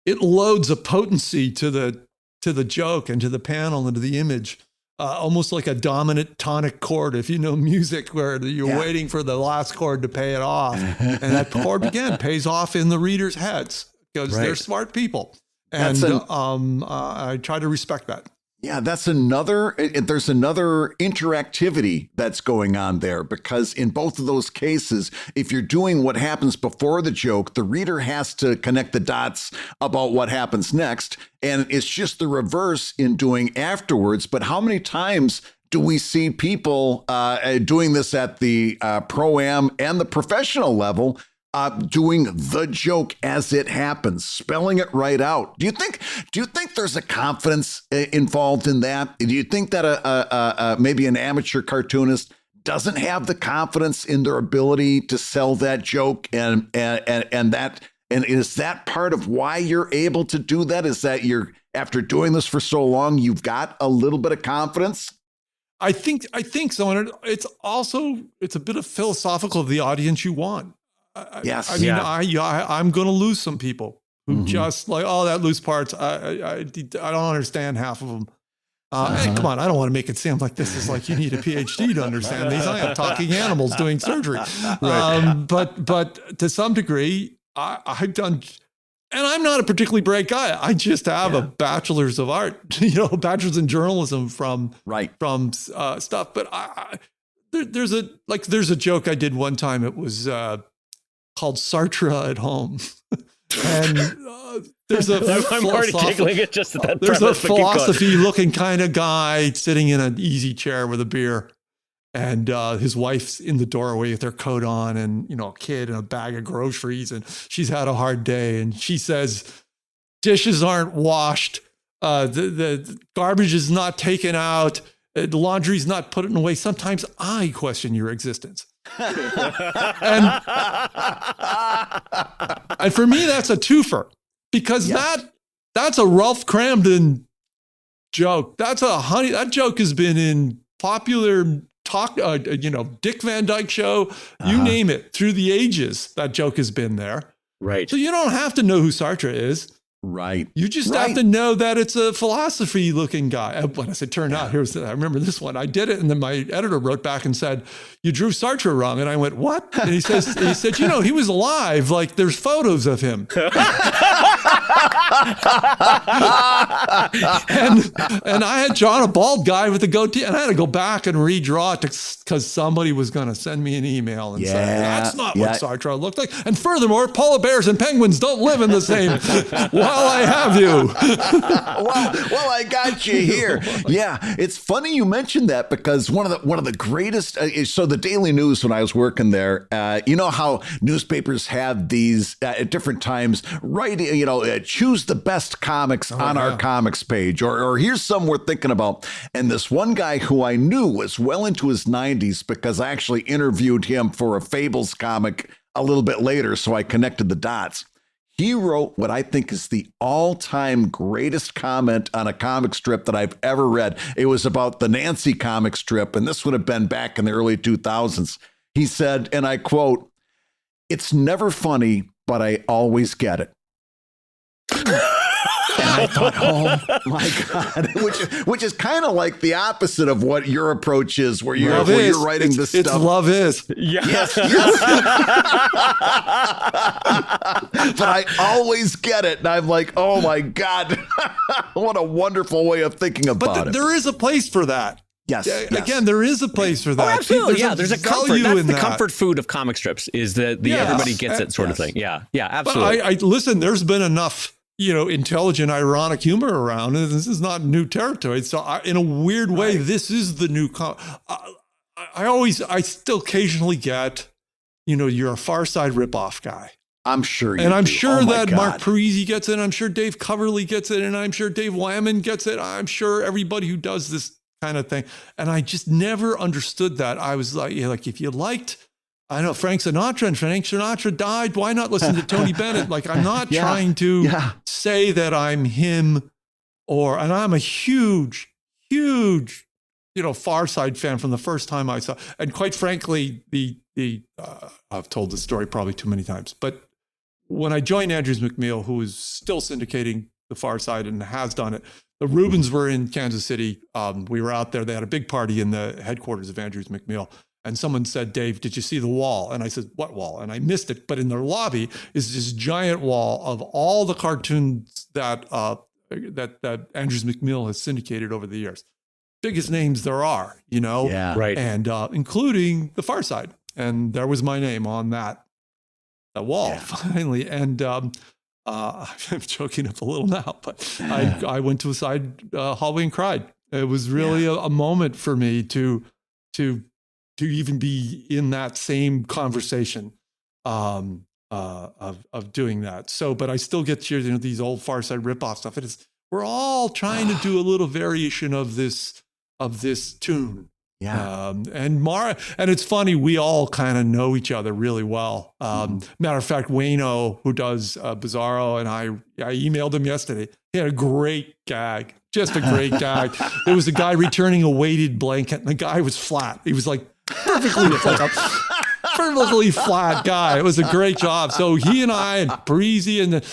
S3: it loads a potency to the joke and to the panel and to the image, almost like a dominant tonic chord. If you know music, where you're waiting for the last chord to pay it off, and that chord again pays off in the readers' heads because they're smart people, and I try to respect that.
S2: Yeah, there's another interactivity that's going on there, because in both of those cases, if you're doing what happens before the joke, the reader has to connect the dots about what happens next. And it's just the reverse in doing afterwards. But how many times do we see people doing this at the pro-am and the professional level, doing the joke as it happens, spelling it right out? Do you think there's a confidence involved in that? Do you think that maybe an amateur cartoonist doesn't have the confidence in their ability to sell that joke, and is that part of why you're able to do that? Is that after doing this for so long, you've got a little bit of confidence?
S3: I think so, and it's a bit of philosophical of the audience you want.
S2: Yes.
S3: I'm going to lose some people who just like, oh, that loose parts. I don't understand half of them. Hey, come on. I don't want to make it sound like this is like you need a PhD to understand these. I am talking animals doing surgery. Right. But to some degree, I've done, and I'm not a particularly bright guy. I just have a bachelor's of art, bachelor's in journalism from stuff. But there's a joke I did one time. It was, called Sartre at Home. And there's
S1: I'm already giggling at just that
S3: there's
S1: premise,
S3: a philosophy looking kind of guy sitting in an easy chair with a beer, and his wife's in the doorway with her coat on, and a kid and a bag of groceries, and she's had a hard day, and she says, dishes aren't washed, the garbage is not taken out, the laundry's not put away. Sometimes I question your existence. and for me, that's a twofer, because that's a Ralph Cramden joke. That joke has been in popular Dick Van Dyke Show, you name it, through the ages, that joke has been there.
S1: Right.
S3: So you don't have to know who Sartre is.
S2: Right.
S3: You just have to know that it's a philosophy-looking guy. When I said turned out, I remember this one. I did it, and then my editor wrote back and said, "You drew Sartre wrong." And I went, "What?" And he said, he was alive. Like there's photos of him. and I had drawn a bald guy with a goatee, and I had to go back and redraw it because somebody was going to send me an email and say, "That's not what Sartre looked like." And furthermore, polar bears and penguins don't live in the same. While I have you.
S2: well, I got you here. Yeah, it's funny you mentioned that because one of the greatest. So the Daily News, when I was working there, you know how newspapers have these at different times, choose the best comics on our comics page, or here's some we're thinking about. And this one guy who I knew was well into his 90s because I actually interviewed him for a Fables comic a little bit later, so I connected the dots. He wrote what I think is the all-time greatest comment on a comic strip that I've ever read. It was about the Nancy comic strip, and this would have been back in the early 2000s. He said, and I quote, "It's never funny, but I always get it." And I thought, oh my God, which is kind of like the opposite of what your approach is, where you're writing this stuff.
S3: It's love is.
S2: Yes. But I always get it. And I'm like, oh my God, what a wonderful way of thinking about it.
S3: There is a place for that.
S2: Yes.
S3: Again, there is a place for that.
S1: Oh, absolutely. There's a comfort. That's the
S3: that.
S1: comfort food of comic strips is the everybody gets it sort of thing. Yeah, absolutely.
S3: But listen, there's been enough intelligent, ironic humor around, and this is not new territory. So in a weird way, this is the new, I still occasionally get, you're a Far Side ripoff guy.
S2: I'm sure you
S3: And I'm
S2: do.
S3: sure
S2: Oh my
S3: that
S2: God.
S3: Mark Parisi gets it. I'm sure Dave Coverley gets it. And I'm sure Dave Whammon gets it. I'm sure everybody who does this kind of thing. And I just never understood that. I was like, if you liked, I know Frank Sinatra, and Frank Sinatra died, why not listen to Tony Bennett? Like, I'm not trying to say that I'm him and I'm a huge, Far Side fan from the first time I saw. And quite frankly, I've told this story probably too many times, but when I joined Andrews McMeel, who is still syndicating the Far Side and has done it, the Rubens were in Kansas City. We were out there. They had a big party in the headquarters of Andrews McMeel. And someone said, "Dave, did you see the wall?" And I said, "What wall?" And I missed it. But in their lobby is this giant wall of all the cartoons that Andrews McMeel has syndicated over the years. Biggest names there are,
S2: Yeah.
S1: Right.
S3: And including the Far Side. And there was my name on that wall finally. And I'm choking up a little now, but I went to a side hallway and cried. It was really a moment for me to even be in that same conversation of doing that. So, but I still get these old Far Side ripoff stuff. We're all trying to do a little variation of this tune.
S2: Yeah.
S3: And it's funny, we all kind of know each other really well. Matter of fact, Wayno, who does Bizarro, and I emailed him yesterday. He had a great gag, just a great gag. There was a guy returning a weighted blanket, and the guy was flat. He was like perfectly flat guy. It was a great job. So he and I and Parisi and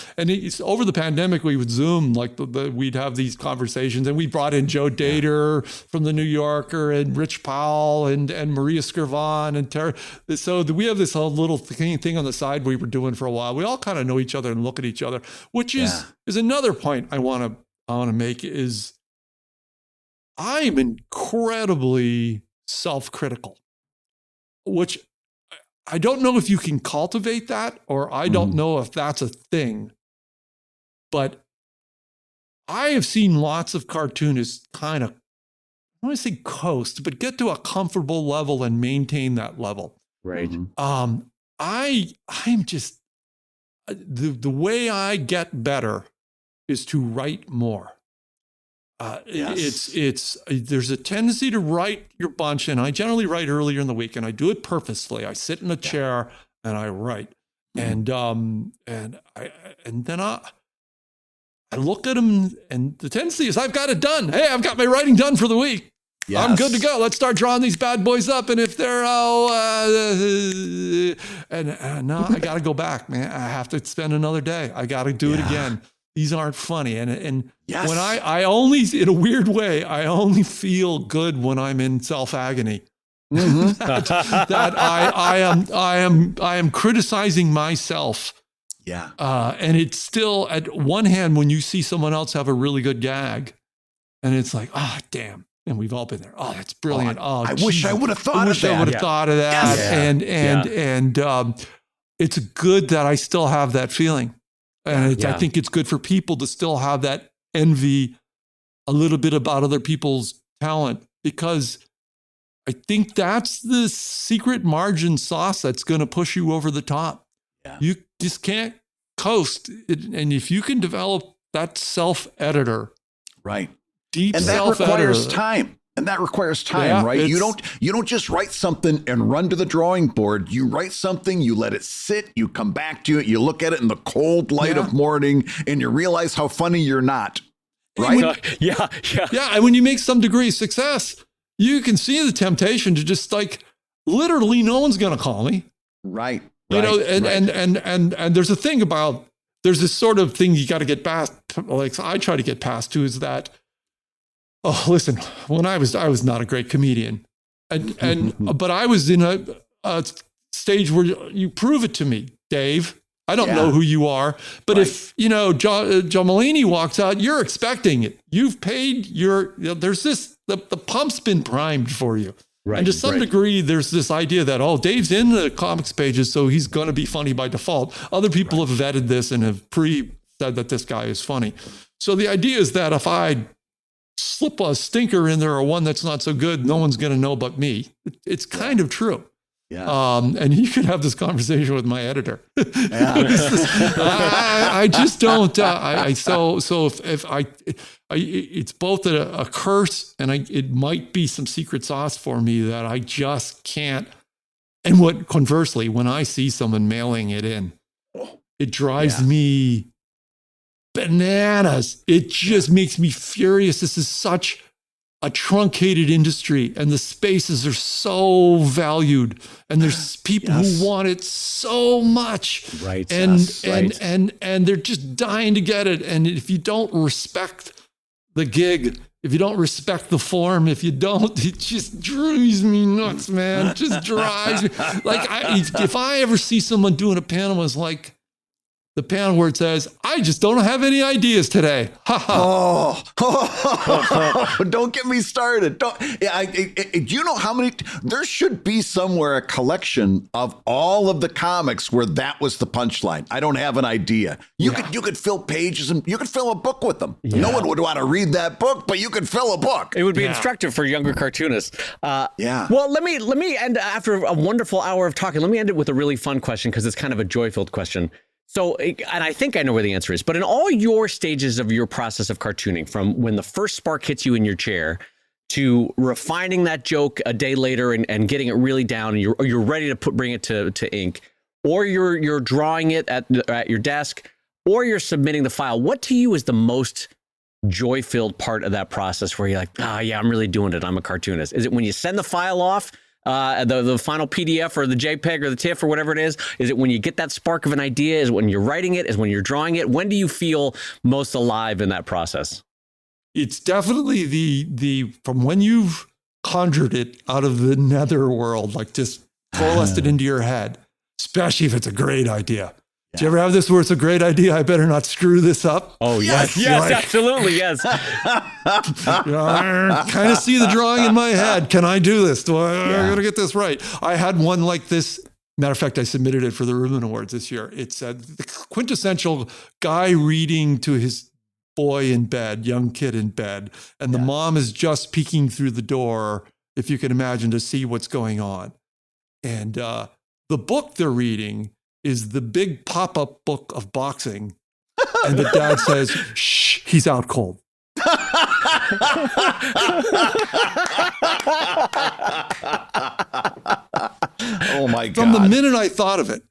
S3: over the pandemic, we would Zoom, we'd have these conversations, and we brought in Joe Dater from the New Yorker and Rich Powell and Maria Scrivan and Tara. So we have this whole little thing on the side we were doing for a while. We all kind of know each other and look at each other, which is another point I want to make is I'm incredibly self-critical, which I don't know if you can cultivate that, or I don't know if that's a thing, but I have seen lots of cartoonists kind of, I don't want to say coast, but get to a comfortable level and maintain that level.
S1: Right.
S3: I'm just, the way I get better is to write more. There's a tendency to write your bunch, and I generally write earlier in the week, and I do it purposefully. I sit in a chair and I write, and then I look at them, and the tendency is I've got it done. Hey, I've got my writing done for the week. I'm good to go. Let's start drawing these bad boys up. And if they're, no, I got to go back, man. I have to spend another day. I got to do it again. These aren't funny. And when I only, in a weird way, I only feel good when I'm in self-agony. that I am criticizing myself.
S2: Yeah.
S3: And it's still, at one hand, when you see someone else have a really good gag, and it's like, damn. And we've all been there. Oh, that's brilliant.
S2: I wish I would have thought of that.
S3: I would have thought of that.
S2: Yes.
S3: And it's good that I still have that feeling. And I think it's good for people to still have that envy a little bit about other people's talent, because I think that's the secret margin sauce that's going to push you over the top. Yeah. You just can't coast. And if you can develop that self-editor,
S2: right,
S3: deep
S2: and that
S3: self-editor,
S2: requires time. And that requires time, right? You don't just write something and run to the drawing board. You write something, you let it sit, you come back to it, you look at it in the cold light of morning, and you realize how funny you're not. Right?
S3: Yeah. And when you make some degree of success, you can see the temptation to just like, literally, no one's going to call me.
S2: Right.
S3: You know, and there's a thing about, there's this sort of thing you got to get past, like I try to get past too, is that, oh, listen, when I was not a great comedian, but I was in a stage where you prove it to me, Dave. I don't know who you are, but if, John Mulaney walks out, you're expecting it. You've paid there's this, the pump's been primed for you. Right, and to some degree, there's this idea that, Dave's in the comics pages, so he's going to be funny by default. Other people have vetted this and have said that this guy is funny. So the idea is that if I slip a stinker in there or one that's not so good, no one's going to know but me. It's kind of true. Yeah. And you could have this conversation with my editor. I just don't. So if it's both a curse and it might be some secret sauce for me that I just can't. And conversely, when I see someone mailing it in, it drives me bananas. It just makes me furious. This is such a truncated industry, and the spaces are so valued, and there's people who want it so much, right? And they're just dying to get it. And if you don't respect the gig, if you don't respect the form, it just drives me nuts, man. It just drives me. Like, if I ever see someone doing a panel, it's like the panel where it says, I just don't have any ideas today. Ha ha.
S2: Don't get me started. Do you know how many? There should be somewhere a collection of all of the comics where that was the punchline. I don't have an idea. You could fill pages and you could fill a book with them. Yeah. No one would want to read that book, but you could fill a book.
S1: It would be instructive for younger cartoonists. Well, let me end after a wonderful hour of talking. Let me end it with a really fun question, because it's kind of a joy-filled question. So, and I think I know where the answer is, but in all your stages of your process of cartooning, from when the first spark hits you in your chair to refining that joke a day later and getting it really down, and you're ready to bring it to ink, or you're drawing it at your desk, or you're submitting the file, what to you is the most joy-filled part of that process where you're like, I'm really doing it, I'm a cartoonist? Is it when you send the file off? The final PDF or the JPEG or the TIFF or whatever it is? Is it when you get that spark of an idea? Is it when you're writing it? Is it when you're drawing it? When do you feel most alive in that process?
S3: It's definitely the from when you've conjured it out of the netherworld, like just coalesced it into your head, especially if it's a great idea. Do you ever have this where it's a great idea? I better not screw this up.
S1: Oh, yes, absolutely, yes.
S3: I kind of see the drawing in my head. Can I do this? I got to get this right. I had one like this. Matter of fact, I submitted it for the Reuben Awards this year. It said the quintessential guy reading to his boy in bed, young kid in bed, and the mom is just peeking through the door, if you can imagine, to see what's going on. And the book they're reading is the big pop-up book of boxing. And the dad says, shh, he's out cold.
S2: Oh my God.
S3: From the minute I thought of it,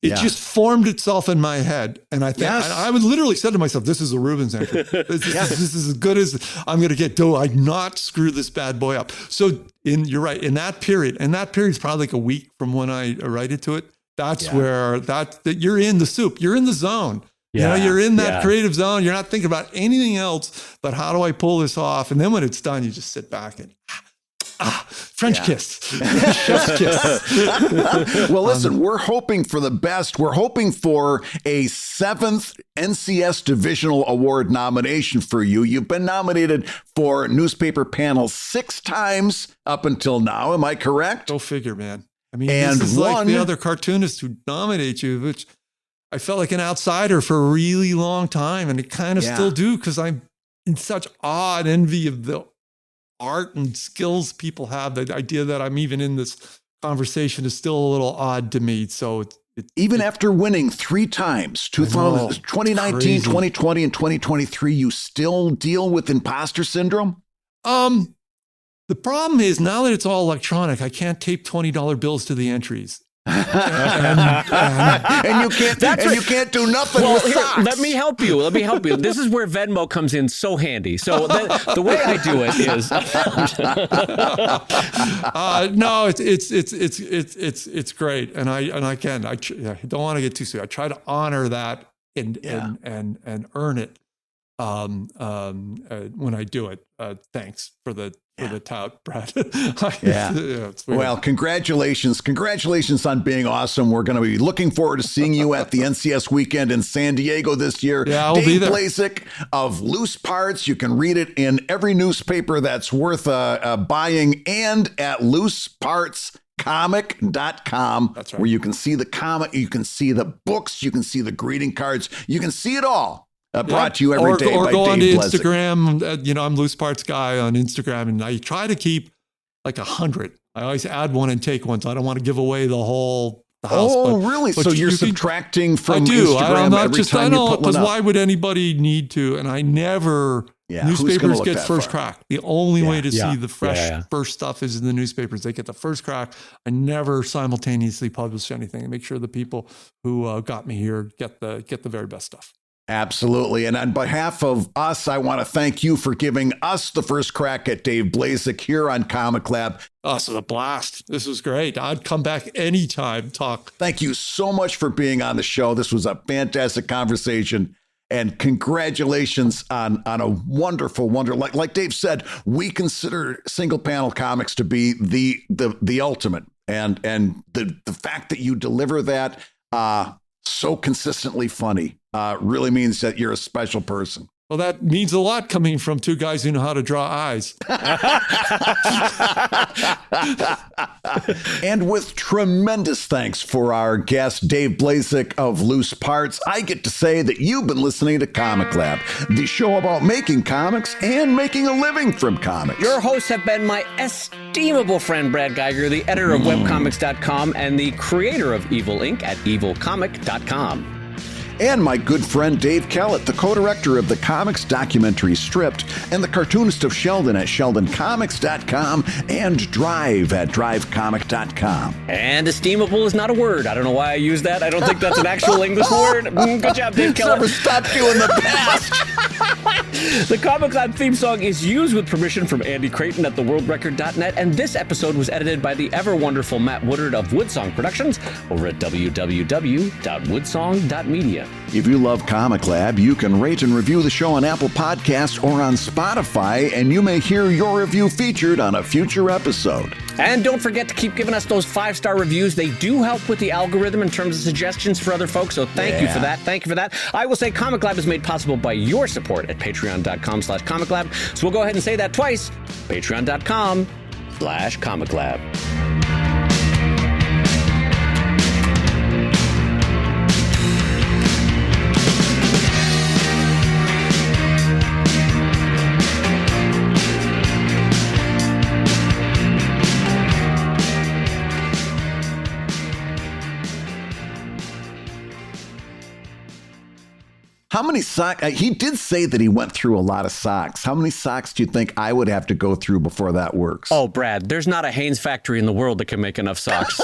S3: It just formed itself in my head. And I think I would literally said to myself, this is a Rubens entry. This is as good as I'm going to get. Do I not screw this bad boy up? So you're right. In that period, and that period is probably like a week from when I write it to it. That's where that you're in the soup. You're in the zone. Yeah, you're in that creative zone. You're not thinking about anything else but how do I pull this off? And then when it's done, you just sit back and French kiss. Chef's kiss.
S2: Well, listen, we're hoping for the best. We're hoping for a 7th NCS Divisional Award nomination for you. You've been nominated for Newspaper Panel 6 times up until now. Am I correct?
S3: Go figure, man. I mean, this is like the other cartoonists who nominate you, which I felt like an outsider for a really long time. And I kind of still do, because I'm in such awe and envy of the art and skills people have. The idea that I'm even in this conversation is still a little odd to me. So
S2: even after winning 3 times, 2019, 2020, and 2023, you still deal with imposter syndrome?
S3: The problem is, now that it's all electronic, I can't tape $20 bills to the entries. and
S2: you can't do nothing with socks.
S1: Let me help you. This is where Venmo comes in so handy. So the way I do it is
S3: no, it's great, and I don't want to get too serious. I try to honor that and earn it when I do it. Thanks for the tout, Brad.
S2: Well, congratulations on being awesome. We're going to be looking forward to seeing you at the NCS weekend in San Diego this year.
S3: Yeah, I'll be there.
S2: Dave Blazek of Loose Parts. You can read it in every newspaper that's worth buying, and at loosepartscomic.com.
S3: That's right.
S2: Where you can see the comic, you can see the books, you can see the greeting cards, you can see it all. Brought to you every day by Dave Blazek. Or go on to
S3: Instagram. I'm Loose Parts Guy on Instagram, and I try to keep like 100. I always add one and take one, so I don't want to give away the house.
S2: Really? So you're subtracting from Instagram every time you put one up?
S3: Because why would anybody need to? And I never... newspapers get first crack. The only way to see the fresh first stuff is in the newspapers. They get the first crack. I never simultaneously publish anything. I make sure the people who got me here get the very best stuff.
S2: Absolutely. And on behalf of us, I want to thank you for giving us the first crack at Dave Blazek here on Comic Lab.
S3: Oh, so the blast. This was great. I'd come back anytime, talk.
S2: Thank you so much for being on the show. This was a fantastic conversation. And congratulations on a wonderful. Like Dave said, we consider single panel comics to be the ultimate. And the fact that you deliver that so consistently funny really means that you're a special person.
S3: Well, that means a lot coming from 2 guys who know how to draw eyes.
S2: And with tremendous thanks for our guest, Dave Blazek of Loose Parts, I get to say that you've been listening to Comic Lab, the show about making comics and making a living from comics.
S1: Your hosts have been my estimable friend, Brad Geiger, the editor of webcomics.com and the creator of Evil Inc. at evilcomic.com.
S2: And my good friend Dave Kellett, the co-director of the comics documentary Stripped and the cartoonist of Sheldon at sheldoncomics.com and Drive at drivecomic.com.
S1: And estimable is not a word. I don't know why I use that. I don't think that's an actual English word. Good job, Dave Kellett.
S2: Never stopped you in the past.
S1: The Comic Lab theme song is used with permission from Andy Creighton at theworldrecord.net, and this episode was edited by the ever-wonderful Matt Woodard of Woodsong Productions over at www.woodsong.media.
S2: If you love Comic Lab, you can rate and review the show on Apple Podcasts or on Spotify, and you may hear your review featured on a future episode.
S1: And don't forget to keep giving us those 5-star reviews. They do help with the algorithm in terms of suggestions for other folks, so thank you for that. Thank you for that. I will say Comic Lab is made possible by your support at patreon.com/comiclab. So we'll go ahead and say that twice. patreon.com/comiclab.
S2: How many socks? He did say that he went through a lot of socks. How many socks do you think I would have to go through before that works?
S1: Oh, Brad, there's not a Hanes factory in the world that can make enough socks.